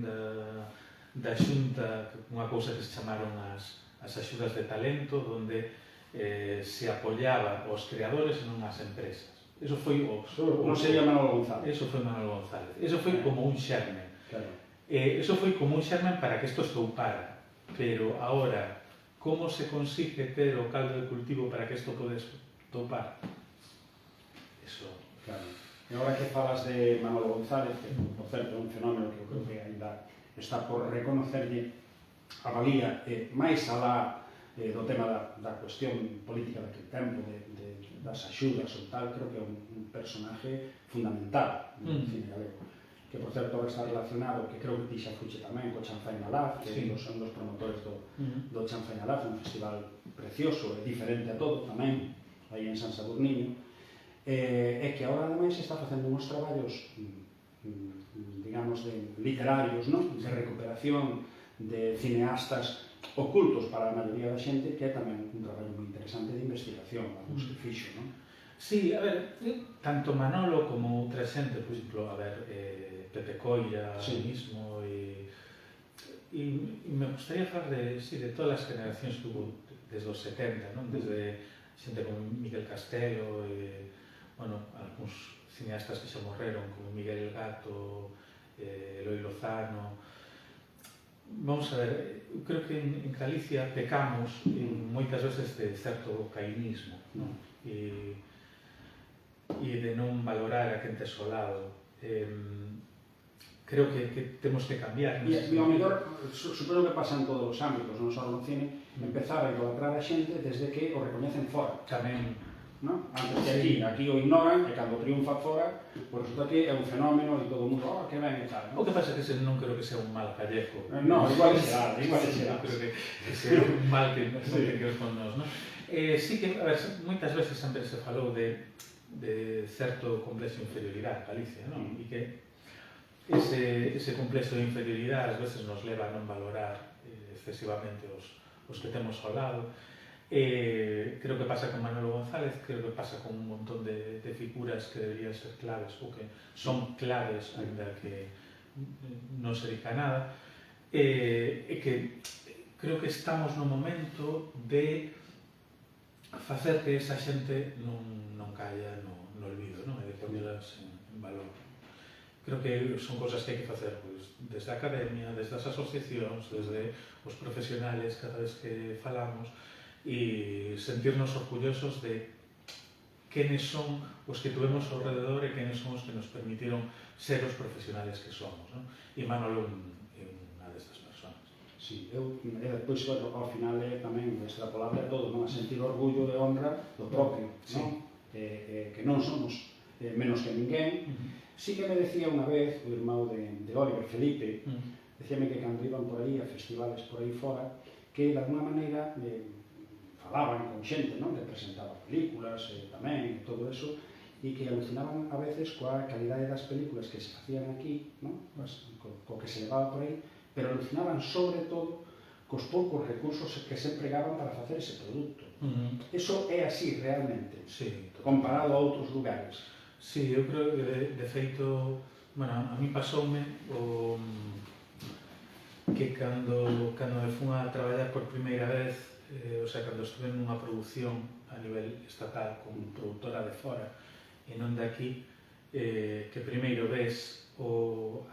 da Xunta, unha cousa que se chamaron as axudas de talento, onde se apoiaba os creadores e non as empresas. Eso foi non sería Manolo González. Eso foi Manolo González. Eso foi como un xermen. Eso foi como un xermen para que isto estoupara. Pero agora, como se consigue ter o caldo de cultivo para que isto pode estoupar? Eso... Claro. E agora que falas de Manolo González, que, por certo, é un fenómeno que eu creo que ainda está por reconocerlle a valía, máis alá do tema da cuestión política daquele tempo, das axudas ou tal, creo que é un personaje fundamental no cine galego. Que, por certo, agora está relacionado, que creo que ti xa fuche tamén, co Chanfaina Laz, que son dos promotores do Chanfaina Laz, un festival precioso e diferente a todo, tamén, aí en San Sadurniño, e que agora, ademais, está facendo uns traballos, digamos, literarios, de recuperación de cineastas ocultos para a maioría da xente, que é tamén un traballo moi interesante de investigación, algúns que fixo, non? Sí, a ver, tanto Manolo como outra xente, por exemplo, a ver, Pepe Coira, mismo, e me gustaría falar de todas as generacións que hubo desde os 70, non? Desde xente como Miguel Castelo, bueno, algúns cineastas que xa morreron, como Miguel Gato, Eloy Lozano. vamos a ver, eu creo que en Galicia pecamos moitas veces de certo cainismo, non? E de non valorar a quen tes ao lado. Creo que temos que cambiar. E ao mellor, supoño que pasa en todos os ámbitos, non só no cine, empezar a idolatrar a xente desde que o recoñecen fora. Tamén. ¿No? Antes que aquí o ignoran, e cando triunfa fora, pues resulta que é un fenómeno e todo o mundo, que ben e tal. O que pasa é que non creo que sea un mal gallego. No, igual será. Creo que sea un mal que non ten que ver con nós, non? Sí que, a ver, moitas veces sempre se falou de certo complexo de inferioridade en Galicia, non? E que ese complexo de inferioridade ás veces nos leva a non valorar excesivamente os que temos ao lado. Creo que pasa con Manolo González, creo que pasa con un montón de figuras que deberían ser claves ou que son claves, ainda que non se dedica a nada, e que creo que estamos no momento de facer que esa xente non caia no olvido, non? E de poñelas en valor. Creo que son cosas que hai que facer pois, desde a academia, desde as asociacións, desde os profesionales cada vez que falamos, e sentirnos orgullosos de quenes son os que tuvemos ao rededor e quenes son os que nos permitiron ser os profesionales que somos, non? E Manolo é unha destas persoas. Sí, depois, ao final, é tamén extrapolable a todo, non? A sentir orgullo e honra do propio, non? Que non somos menos que ninguén. Sí que me decía unha vez o irmão de Oliver, Felipe, decíame que cando iban por aí a festivales por aí fora, que de alguna maneira falaban con xente, non? Que presentaba películas tamén, e todo eso, e que alucinaban a veces coa calidade das películas que se facían aquí, non? Co que se levaba por aí, pero alucinaban sobre todo cos poucos recursos que se empregaban para facer ese produto. Eso é así realmente, comparado a outros lugares. Sí, eu creo que de feito, bueno, a mí pasoume que cando me fun a traballar por primeira vez, o sea, cando estuve nunha produción a nivel estatal con produtora de fora e non de aquí, que primeiro ves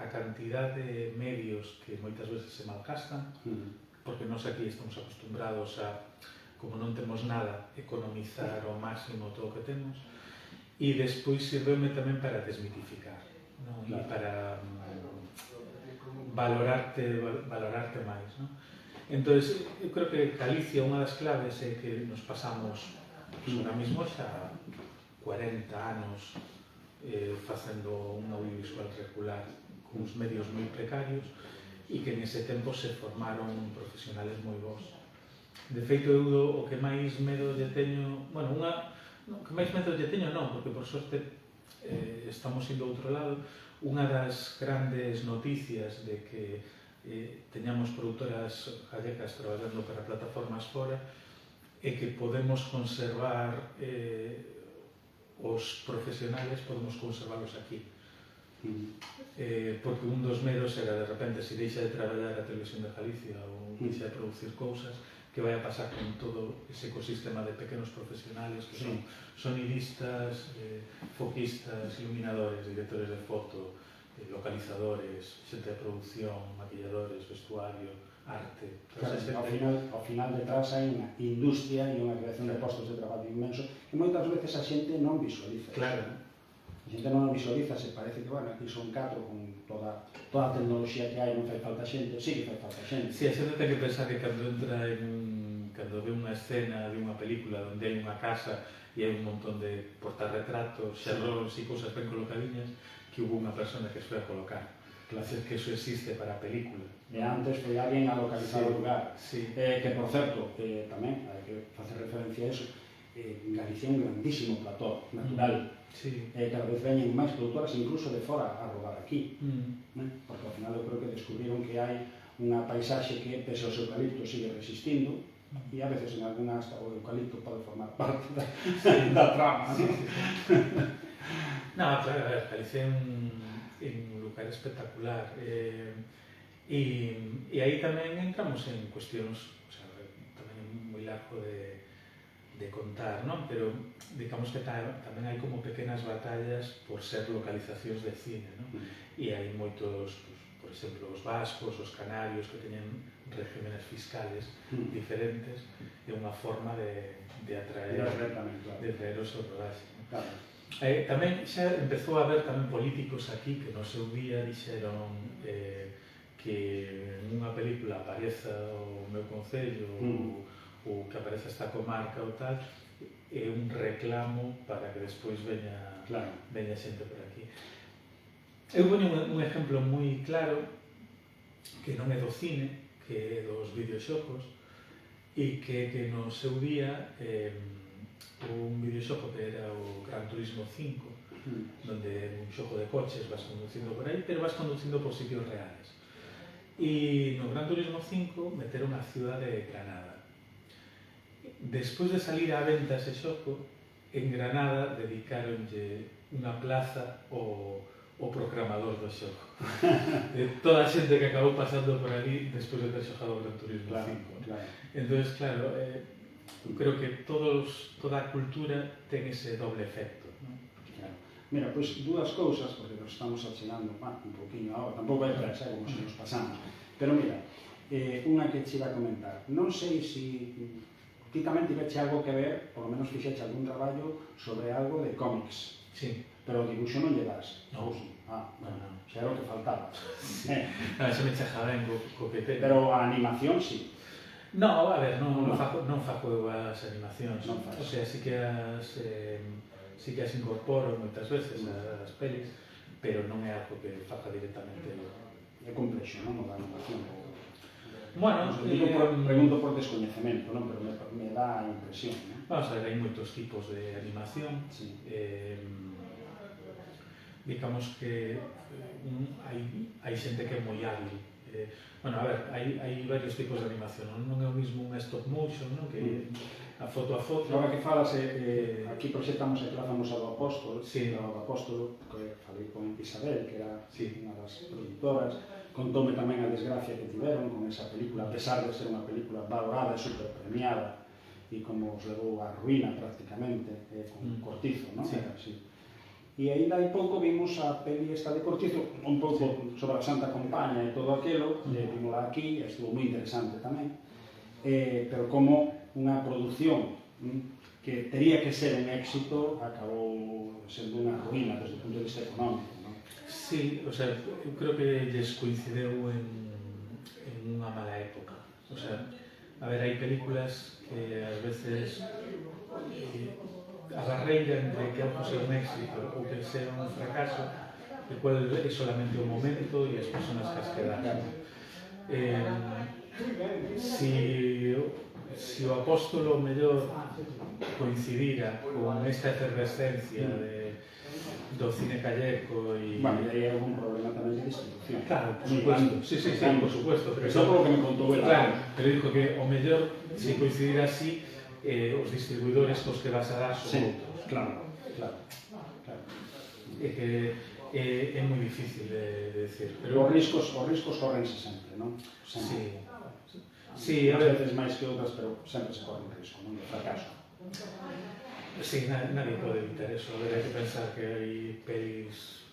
a cantidade de medios que moitas veces se malgastan, porque nós aquí estamos acostumbrados a, como non temos nada, economizar ao máximo todo o que temos, e despois sirveume tamén para desmitificar, non? E para valorarte máis, non? Entón, eu creo que Galicia, unha das claves é que nos pasamos ahora mismo xa 40 anos facendo un audiovisual regular con uns medios moi precarios e que nese tempo se formaron profesionales moi bons. De feito, eu o que máis medo lle teño, bueno, que máis medo lle teño non, porque por sorte estamos indo a outro lado. Unha das grandes noticias de que teñamos produtoras gallegas traballando para plataformas fora é que podemos conservar os profesionales, podemos conservarlos aquí. Porque un dos medos era, de repente, se deixa de traballar a Televisión de Galicia ou deixa de producir cousas, que vai a pasar con todo ese ecosistema de pequenos profesionales que son sonidistas, foquistas, iluminadores, directores de foto, localizadores, xente de producción, maquilladores, vestuario, arte. Ao final detrás hai unha industria e unha creación de postos de traballo inmenso que moitas veces a xente non visualiza. Claro. A xente non visualiza, se parece que, bueno, aquí son 4 con toda a tecnoloxía que hai, non fai falta xente, sí que fai falta xente. Si, a xente ten que pensar que cando entra cando ve unha escena de unha película onde hai unha casa e hai un montón de portarretratos, xerróns e cousas ben colocadiñas, que hubo unha persona que se foi a colocar. Claro, que eso existe para a película. E antes foi alguén a localizar o lugar. Que, por certo, tamén, hai que facer referencia a eso, Galicia é un grandísimo plató natural. Cada vez veñen máis produtoras, incluso de fora, a rodar aquí. Porque ao final eu creo que descubriron que hai unha paisaxe que, pese aos eucaliptos, sigue resistindo, e a veces en algunha hasta o eucalipto pode formar parte da trama. Non, claro, a ver, Galicia é un lugar espectacular, e aí tamén entramos en cuestións, o sea, tamén é moi largo de contar, non? Pero digamos que tamén hai como pequenas batallas por ser localizacións de cine, non? E hai moitos por exemplo, os vascos, os canarios, que teñen regímenes fiscales diferentes, é unha forma de atraer o seu rodaxe. Tamén xa empezou a haber tamén políticos aquí que no seu día dixeron que nunha película apareza o meu concello ou que apareza esta comarca ou tal, é un reclamo para que despois veña xente por aquí. Eu poño un exemplo moi claro que non é do cine, que é dos videoxocos, e que no seu día un videoxoco que era o Gran Turismo 5, donde un xoco de coches vas conducindo por aí, pero vas conducindo por sitios reales. E no Gran Turismo 5 meteron a ciudad de Granada. Despois de salir á venta ese xoco, en Granada dedicaronlle unha plaza ao programador do xoco. Toda a xente que acabou pasando por ali despois de ter xogado o Gran Turismo 5. Entón, claro, creo que toda a cultura ten ese doble efecto. Mira, pois dúas cousas, porque nos estamos achegando un poquinho agora, tampouco hai presa, como se nos pasamos. Pero mira, unha que che iba a comentar. Non sei se ti tamén tiveche algo que ver, por lo menos fixeche algún traballo sobre algo de cómics. Sí. Pero o dibuixo non lle das. Non. Bueno, xa era o que faltaba. Xa me chejaba ben co PP. Pero a animación, sí. No, a ver, non faco eu as animacións. O sea, sí que as incorporo moitas veces as pelis, pero non é algo que faca directamente. É complexo, non? A animación. Bueno, pregunto por descoñecemento, non? Pero me dá a impresión, non? Vamos a ver, hai moitos tipos de animación. Sí. Digamos que hai xente que é moi hábil. Bueno, a ver, hai varios tipos de animación, non é o mismo un stop motion, non? Que a foto a foto. Agora que falas, aquí proxectamos a Plaza Musa do Apóstolo, sí. Do Apóstolo, que falei con Isabel, que era unha das produtoras, contoume tamén a desgracia que tiveron con esa película, a pesar de ser unha película valorada e super premiada, e como os levou á ruína prácticamente, con Cortizo, non? Sí. Era así. E ainda hai pouco vimos a peli esta de Cortizo, un pouco sobre a Santa Compaña e todo aquilo, vimosla aquí, estuvo moi interesante tamén, pero como unha produción que tería que ser un éxito acabou sendo unha ruína desde o punto de vista económico, non? Sí, o sea, eu creo que lles coincideu en unha mala época. O sea, a ver, hai películas que ás veces a barreira entre que algo sea un éxito ou que sea un fracaso, el cual é solamente un momento e as personas que as quedan. Si o Apóstolo mellor coincidira con esta efervescencia do cine calleco e... Bueno, e aí hai algún problema tamén de distribución. Claro, por supuesto. Sí, por supuesto. Eso é por lo que me contou el. Claro, pero dijo que o mellor, se coincidira así, os distribuidores cos que vas a dar son outros. Claro. É que é moi difícil de decir. Pero os riscos corrense sempre, non? Sí, a veces máis que outras, pero sempre se corre un risco, non? De fracaso. Sí, nadie pode evitar eso. A ver, hai que pensar que hai pelis,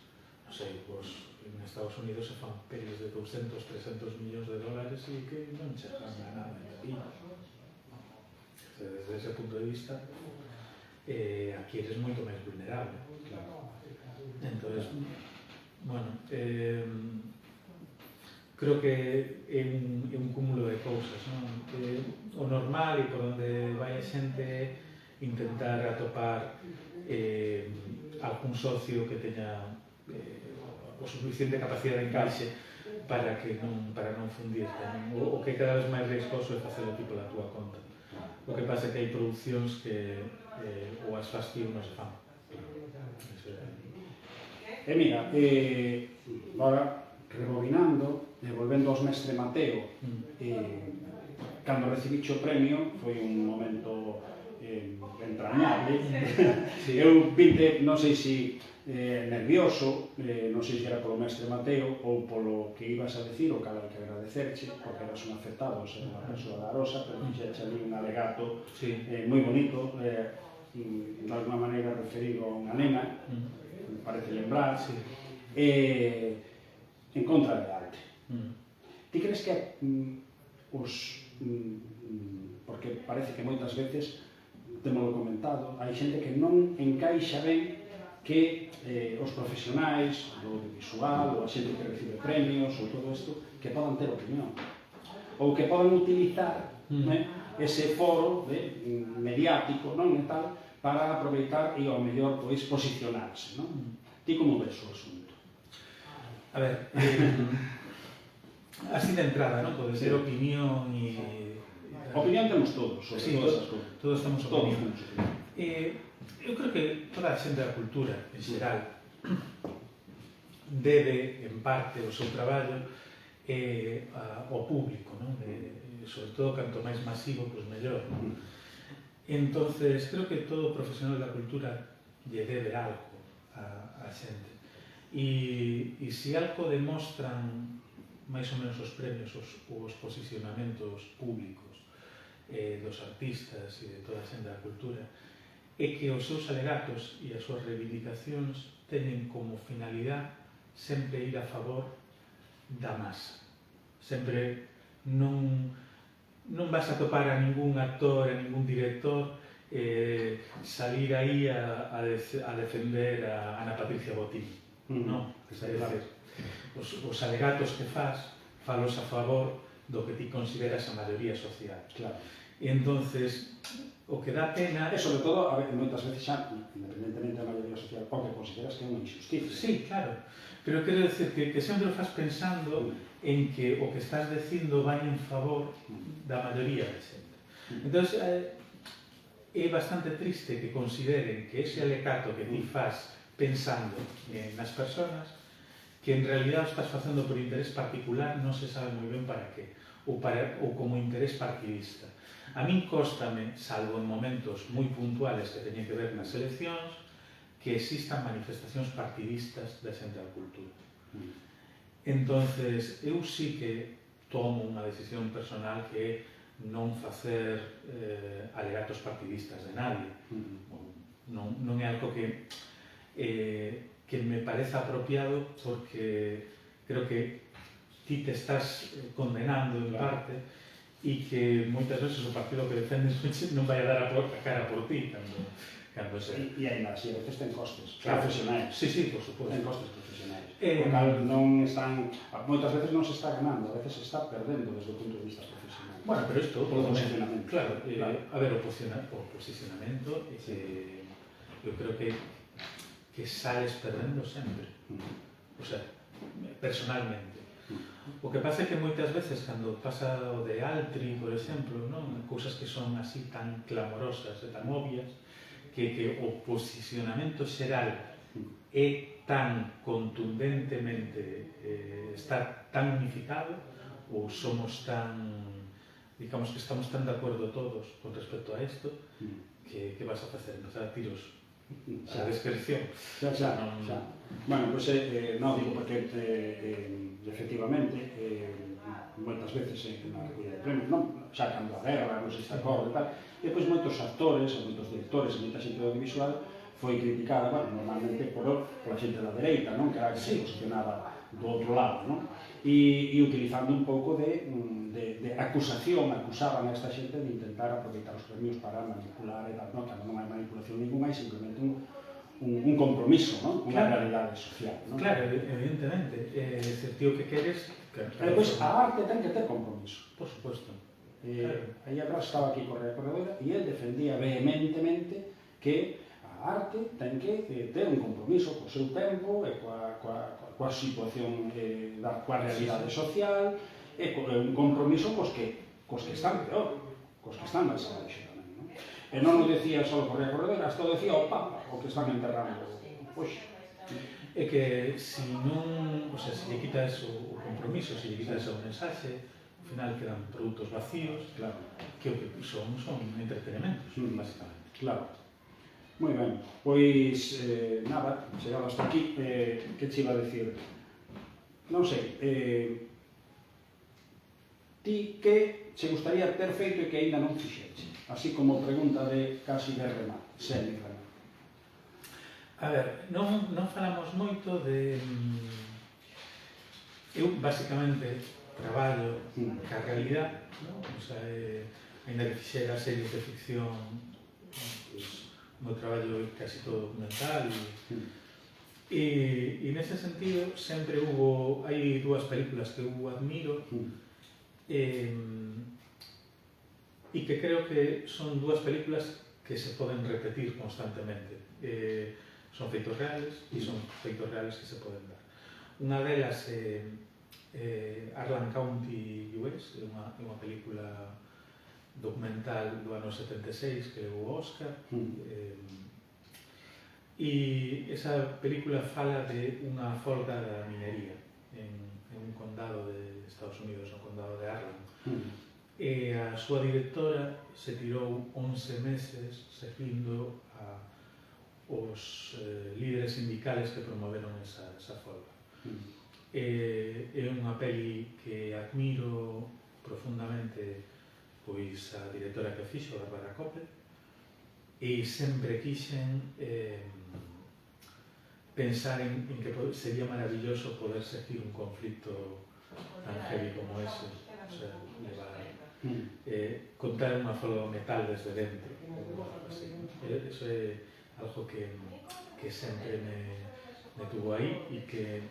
non sei, pues, en Estados Unidos se fan pelis de 200, 300 millóns de dólares e que non chegan a nada en taquilla. Desde ese punto de vista, aquí eres moito máis vulnerable. Claro. Entonces, bueno, creo que é un cúmulo de cousas, non? O normal e por onde vai a xente intentar atopar algún socio que teña o suficiente capacidade de encaixe para non fundirte, non? O que cada vez máis riscoso é facelo tipo da túa conta. O que pasa é que hai producións que ou as fas ti ou non se fan. Mira, agora, rebobinando, volvendo aos Mestre Mateo, cando recibiche o premio, foi un momento entrañable. Eu vinte, non sei se nervioso, non sei se era polo Mestre Mateo ou polo que ibas a decir, o cal hai que agradecerche, porque eras un acertado, ser unha persoa darosa, pero fixeche ali un alegato moi bonito, de alguma maneira referido a unha nena, me parece lembrar, en contra de arte. Ti crees que porque parece que moitas veces, temolo comentado, hai xente que non encaixa ben que os profesionais do audiovisual, ou a xente que recibe premios, ou todo isto, que podan ter opinión. Ou que podan utilizar ese foro mediático e tal, para aproveitar e ao mellor posicionarse. Ti como ves o asunto? A ver, así de entrada, pode ser opinión e... Opinión temos todos, sobre todas as cousas. Todos temos opinión. Eu creo que toda a xente da cultura, en xeral, debe, en parte, o seu traballo ao público, sobre todo, canto máis masivo, pois mellor. Entonces, creo que todo profesional da cultura lle debe algo a xente. E se algo demostran máis ou menos os premios, os posicionamentos públicos dos artistas e de toda a xente da cultura, é que os seus alegatos e as súas reivindicacións teñen como finalidade sempre ir a favor da masa. Sempre non vas a topar a ningún actor, a ningún director salir aí a defender a Ana Patricia Botín. Non, os alegatos que falos a favor do que ti consideras a maioría social. E entonces, o que dá pena... E sobre todo, a ver, moitas veces xa, independentemente da maioría social, o que consideras que é unha injusticia. Sí, claro. Pero quero decir que sempre o faz pensando en que o que estás dicindo vai en favor da maioría da xente. Entón, é bastante triste que consideren que ese alegato que ti faz pensando nas persoas, que en realidad o estás facendo por interés particular, non se sabe moi ben para que, ou como interés partidista. A min cóstame, salvo en momentos moi puntuales que teñen que ver nas eleccións, que existan manifestacións partidistas da xente da cultura. Entonces, eu sí que tomo unha decisión personal que é non facer alegatos partidistas de nadie. Non é algo que me parece apropiado, porque creo que ti te estás condenando en parte e que moitas veces o partido que defendes non vai a dar a cara por ti cando se... E ainda así, a veces ten costes profesionais. Sí, por suposto. Ten costes profesionais. Non están... Moitas veces non se está ganando, a veces se está perdendo desde o punto de vista profesional. Bueno, pero isto... O posicionamento. Claro, a ver, o posicionamento, eu creo que sales perdendo sempre. O sea, personalmente. O que pasa é que moitas veces, cando pasa o de Altri, por exemplo, cousas que son así tan clamorosas e tan obvias, que o posicionamento xeral é tan contundentemente, está tan unificado, ou somos tan, digamos que estamos tan de acordo todos con respecto a isto, que vas a facer? Empezar a tiros a descreción. Xa. Bueno, pois non digo porque efectivamente moitas veces na recollida de premios, xa cando a guerra, non se está acordo e tal, e depois moitos actores, moitos directores e moita xente audiovisual foi criticada, normalmente pola xente da dereita, que era que se posicionaba do outro lado, e utilizando un pouco de acusación, acusaban a esta xente de intentar aproveitar os premios para manipular e tal, cando non hai manipulación ninguna, hai simplemente un compromiso, unha realidade social. Claro, evidentemente, é dicir, tío, que queres... E depois a arte ten que ter compromiso. Por suposto. Aí atrás estaba aquí Corredora e ele defendía vehementemente que a arte ten que ter un compromiso co seu tempo e coa situación coa realidade social e un compromiso cos que están peor, cos que están máis abaixo tamén. E non o decía só Corredora, hasta o decía o Papa, o que están enterrando hoxe. É que se non, o sea, se lle quitas o compromiso, se lle quitas o mensaxe, ao final quedan produtos vacíos, que o que son entretenimentos, basicamente. Claro. Moi ben, pois nada, chegado hasta aquí, que che iba a decir? Non sei, ti que che gustaría ter feito e que aínda non fixeche? Así como pregunta de casi de remate, semi-remate. A ver, non falamos moito de eu basicamente traballo ca realidade, non? O sea, ainda que fixera series de ficción, pues, o meu traballo é casi todo documental e nese sentido sempre hai dúas películas que eu admiro e que creo que son dúas películas que se poden repetir constantemente. Son feitos reales e son feitos reales que se poden dar. Unha delas é Arlan County US, é unha película documental do ano 76 que levou o Oscar. E esa película fala de unha folga da minería en un condado de Estados Unidos, no condado de Arlan. E a súa directora se tirou 11 meses seguindo os líderes sindicales que promoveron esa folga. É unha peli que admiro profundamente, pois a directora que fixo, Barbara Koppel, e sempre quixen pensar en que sería maravilloso poder seguir un conflicto tan heavy como ese, o sea, contar unha folga metal desde dentro. Eso é algo que sempre me tuvo aí e que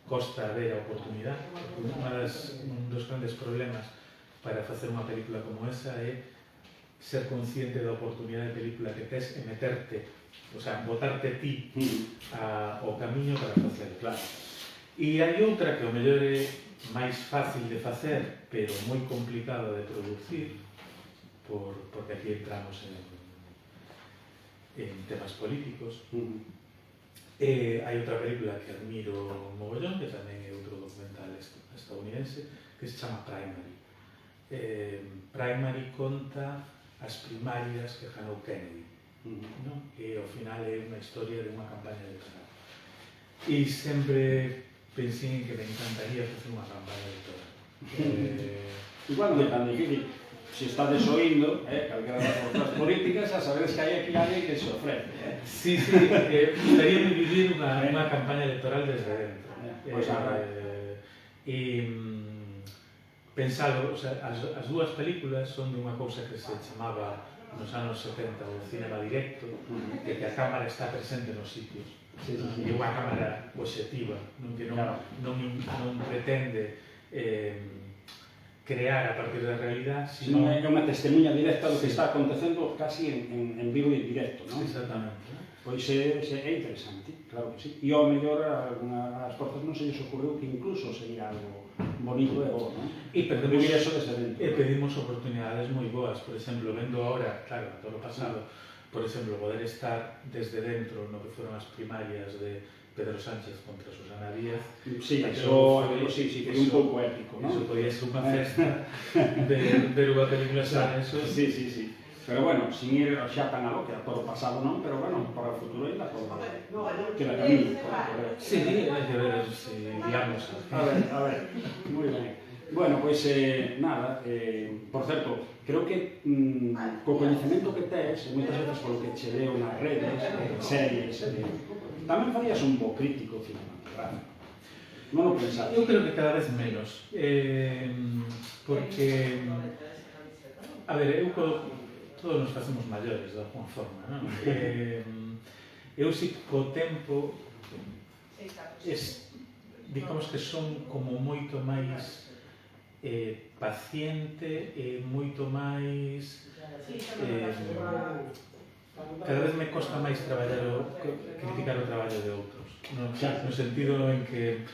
costa ver a oportunidade. Un dos grandes problemas para facer unha película como esa é ser consciente da oportunidade de película que tes e meterte, o sea, botarte ti ao camiño para facer, claro. E hai outra que ao mellor é máis fácil de facer, pero moi complicado de producir, porque aquí entramos en temas políticos. Hai outra película que admiro mogollón, que tamén é outro documental estadounidense, que se chama Primary. Primary conta as primarias que ganou Kennedy, e ao final é unha historia de unha campaña electoral. E sempre pensei que me encantaría facer unha campaña electoral. Igual non é tan difícil. Se estades oíndo, calquera das outras políticas, a sabedes que hai aquí alguén que se ofrece. Sí, gustaría vivir unha campaña electoral desde dentro. E pensalo, o sea, as dúas películas son de unha cousa que se chamaba nos anos 70 o cinema directo, que a cámara está presente nos sitios. E unha cámara obxectiva, que non pretende crear a partir da realidade, sino é unha testemunha directa do que está acontecendo casi en vivo e en directo, non? Exactamente. Pois é interesante, claro que sí. E ao mellor as forzas non se lles ocurriu que incluso sería algo bonito e bo, non? E vivir eso desde dentro. E pedimos oportunidades moi boas, por exemplo, vendo ahora, claro, todo o pasado, por exemplo, poder estar desde dentro no que foron as primarias de Pedro Sánchez contra Susana Díaz. Sí, eso foi un pouco épico, non? Eso podía ser unha festa ver unha película sobre eso. Sí. Pero bueno, sin ir xa tan a lo que a todo pasado non, pero bueno, para o futuro ainda queda camino. Sí, hai que ver se digamos. A ver, moi ben. Bueno, pois nada, por certo, creo que co coñecemento que tes, moitas veces polo que che leo nas redes, series, tamén farías un bo crítico cinematográfico. Non o pensas? Eu creo que cada vez menos, porque, a ver, todos nos facemos maiores de alguma forma, non? Eu si co tempo, digamos que son como moito máis paciente e moito máis cada vez me costa máis criticar o traballo de outros, no sentido en que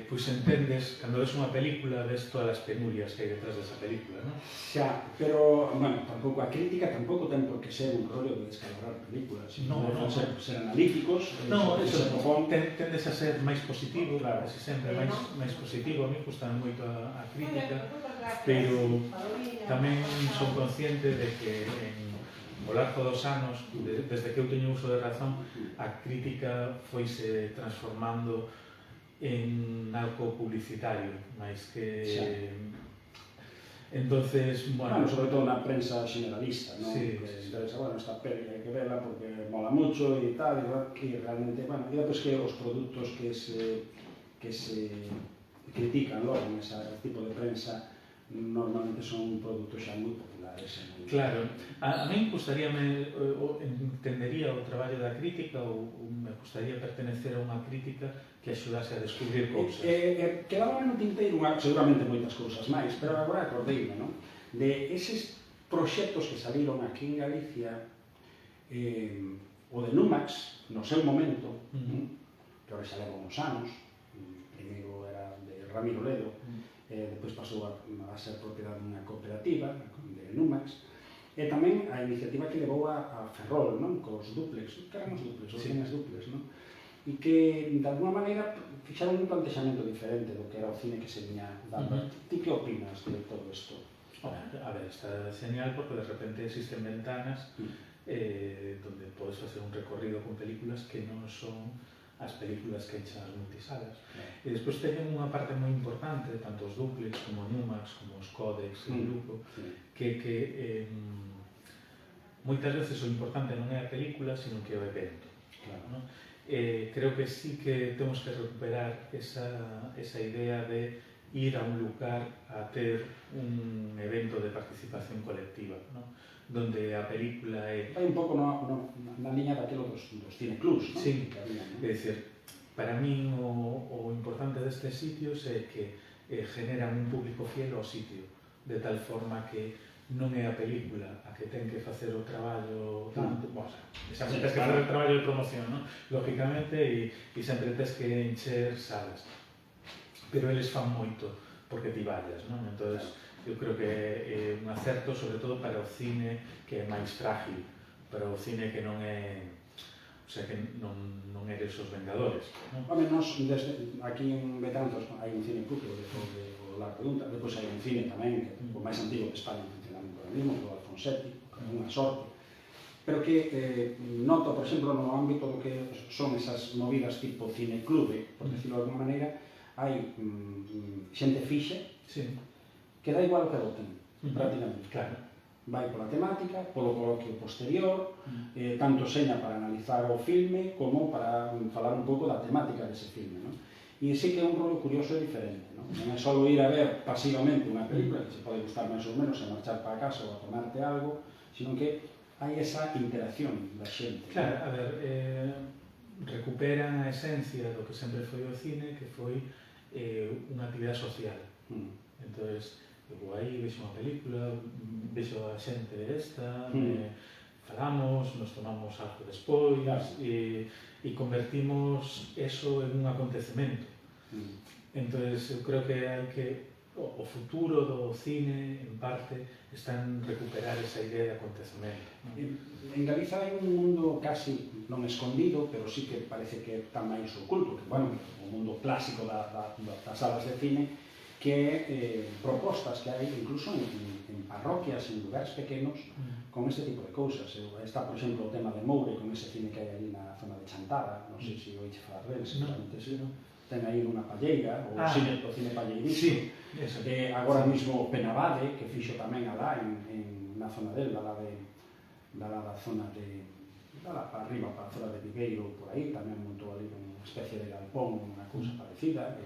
pois entendes, cando ves unha película, ves todas as penurias que hai detrás desa película, non? Xa, pero, bueno, tampouco a crítica tampouco ten por que ser un rollo de descalabrar películas, sino ser analíticos. Non, eso, tendes a ser máis positivo, casi sempre máis positivo. A mí gusta moito a crítica, pero tamén son consciente de que ao largo dos anos, desde que eu teño uso de razón, a crítica foise transformando en algo publicitario, máis que... Entonces, bueno, sobre todo na prensa generalista, ¿no? Sí, bueno, esta peli hai que verla porque mola mucho e tal, e realmente, bueno, e depois que os produtos que se critican logo en ese tipo de prensa, normalmente son produtos xa moi populares. Claro, a mí gustaríame, entendería o traballo da crítica ou me gustaría pertenecer a unha crítica que axudase a descubrir cousas. Quedaba no tinteiro seguramente moitas cousas máis, pero agora acordeime, non? De eses proxectos que saliron aquí en Galicia, o de Numax, no seu momento, que ahora xa leva uns anos, primeiro era de Ramiro Ledo, depois pasou a ser propiedade dunha cooperativa de Numax, e tamén a iniciativa que levou a Ferrol, non? Cos duplex, que eran os duplex, os cines duplex, non? E que, de alguma maneira, fixaron un plantexamento diferente do que era o cine que se viña dando. Ti que opinas de todo isto? A ver, está genial porque de repente existen ventanas donde podes facer un recorrido con películas que non son as películas que echan as multisalas. E despois teñen unha parte moi importante, tanto os duplex como o Numax, como os Codex e o grupo, que moitas veces o importante non é a película, sino que é o evento. Claro. Creo que sí que temos que recuperar esa idea de ir a un lugar a ter un evento de participación colectiva, ¿no? Donde a película é... Vai un pouco na liña daquilo dos cineclubs, non? Sí, é dicir, para min o importante destes sitios é que generan un público fiel ao sitio, de tal forma que non é a película a que ten que facer o traballo tanto, sempre tens que facer o traballo de promoción, non? Lógicamente, e sempre tens que encher salas. Pero eles fan moito porque ti vayas, non? Entón, eu creo que é un acerto, sobre todo para o cine que é máis frágil, para o cine que non é... O sea, que non eres os Vengadores, non? Home, aquí en Betanzos hai un cine club, o La Pregunta, depois hai un cine tamén, que o máis antigo de España, funcionamento ahora mismo, o Alfonsetti, que é unha sorte, pero que noto, por exemplo, no ámbito do que son esas movidas tipo cine clube, por decirlo de alguma maneira, hai xente fixe, que dá igual o que voten, prácticamente. Claro. Vai pola temática, polo coloquio posterior, tanto seña para analizar o filme como para falar un pouco da temática dese filme, non? E sí que é un rolo curioso e diferente, non? Non é só ir a ver pasivamente unha película que se pode gustar máis ou menos e marchar para casa ou a tomarte algo, sino que hai esa interacción da xente. Claro, a ver, recuperan a esencia do que sempre foi o cine, que foi unha actividade social. Entón, eu vou aí, vexo unha película, vexo a xente esta, falamos, nos tomamos algo despois, e convertimos eso en un acontecemento. Entón, eu creo que hai que... O futuro do cine, en parte, está en recuperar esa idea de acontecemento. En Galiza hai un mundo casi non escondido, pero sí que parece que está máis oculto, que, bueno, o mundo clásico das salas de cine, que é propostas que hai incluso en parroquias, en lugares pequenos, con este tipo de cousas. Está, por exemplo, o tema de Moure, con ese cine que hai ali na zona de Chantada, non sei se oiche falar del, seguramente sí, non? Ten aí unha palleira, o cine palleirísimo. Agora mismo o Penabade, que fixo tamén alá na zona del, da zona de... para arriba, para a zona de Vigueiro, por aí, tamén montou ali unha especie de galpón, unha cousa parecida,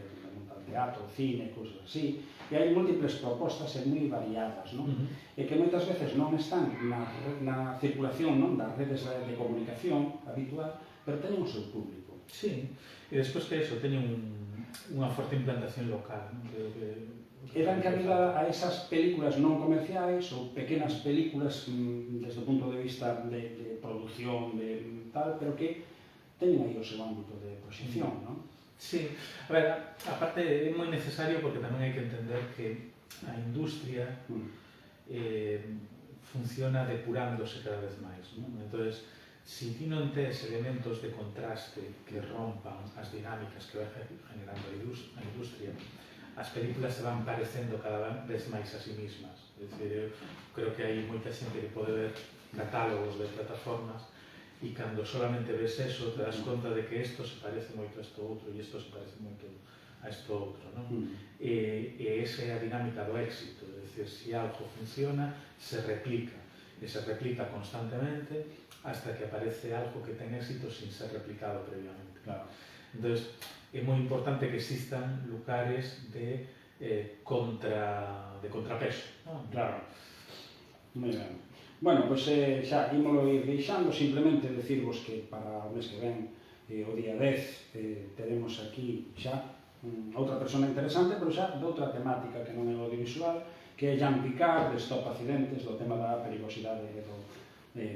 teatro, cine, cousas así, e hai múltiples propostas e moi variadas, non? E que moitas veces non están na circulación das redes de comunicación habitual, pero teñen o seu público. Sí, e despois que iso, teñen unha forte implantación local. E dan cabida a esas películas non comerciais ou pequenas películas desde o punto de vista de producción, de tal, pero que teñen aí o seu ámbito de proxección, non? Sí, a ver, aparte é moi necesario porque tamén hai que entender que a industria funciona depurándose cada vez máis, non? Entón, se ti non tes elementos de contraste que rompan as dinámicas que vai generando a industria, as películas se van parecendo cada vez máis a sí mismas. É dicir, eu creo que hai moita xente que pode ver catálogos de plataformas e cando solamente ves eso te das conta de que isto se parece moito a isto outro e isto se parece moito a isto outro, non? E esa é a dinámica do éxito, é dicir, se algo funciona, se replica, e se replica constantemente hasta que aparece algo que ten éxito sin ser replicado previamente. Claro. Entón, é moi importante que existan lugares de contrapeso, non? Claro. Moi ben. Bueno, pois xa ímolo ir deixando, simplemente decirvos que para o mes que ven, o día 10, teremos aquí xa outra persona interesante, pero xa de outra temática que non é o audiovisual, que é Jan Picard, de Stop Accidentes, do tema da perigosidade do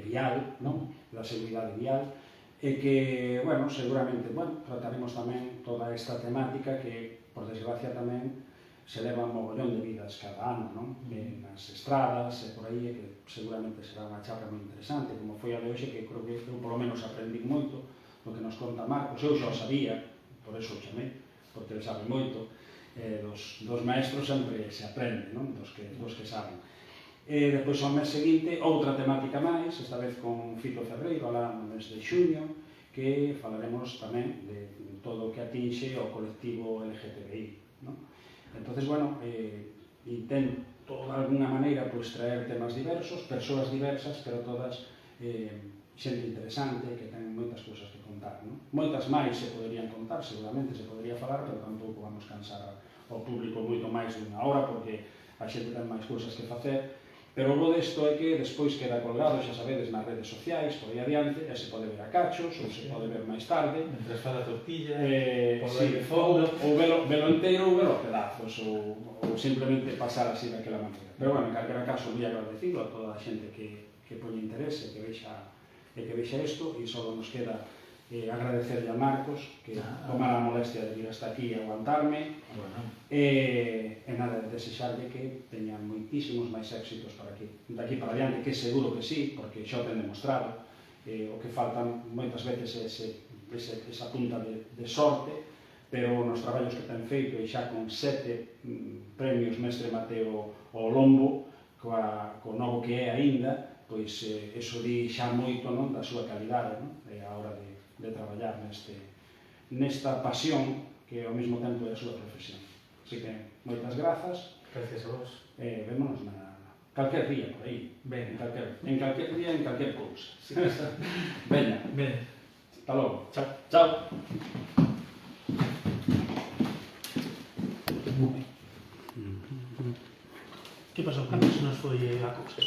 vial, non? Da seguridade vial, e que, bueno, seguramente, trataremos tamén toda esta temática que, por desgracia tamén, se leva un mogollón de vidas cada ano, non? Nas estradas e por aí, que seguramente será unha charla moi interesante, como foi a de hoxe, que creo que eu polo menos aprendí moito do que nos conta Marcos. Eu xa o sabía, por eso o chamei, porque ele sabe moito. Dos maestros sempre se aprende, non? Dos que saben. E depois ao mes seguinte, outra temática máis, esta vez con Fito Ferreiro, alá no mes de xuño, que falaremos tamén de todo o que atinxe ao colectivo LGTBI, non? Entón, bueno, intento de alguna maneira traer temas diversos, persoas diversas, pero todas xente interesante, que ten moitas cousas que contar, non? Moitas máis se poderían contar, seguramente se podería falar, pero tampouco vamos cansar ao público moito máis dunha hora, porque a xente ten máis cousas que facer. Pero o bo desto é que despois queda colgado, xa sabedes, nas redes sociais, por aí adiante, e se pode ver a cachos, ou se pode ver máis tarde. Mentre faz a tortilla, sí, ou velo inteiro ou velo a pedazos, ou simplemente pasar así daquela maneira. Pero, bueno, en calquera caso, moi agradecido a toda a xente que pone interese, que vexa isto, e só nos queda agradecerle a Marcos, que toma a molestia de vir hasta aquí e aguantarme, e nada, desexarle que teñan moitísimos máis éxitos para aquí, daqui para adiante, que seguro que sí, porque xa o ten demostrado. O que faltan moitas veces esa punta de sorte, pero nos traballos que ten feito, e xa con 7 premios Mestre Mateo ao lombo, co novo que é aínda, pois eso di xa moito, non, da súa calidade, non? E a hora de traballar nesta pasión que ao mesmo tempo é a súa profesión. Así que, moitas grazas. Gracias a vos. Vémonos calquer día por aí. En calquer día, en calquer cousa. Veña. Hasta logo. Chao. Chao. Que pasou? Cando se nos foi a cousa?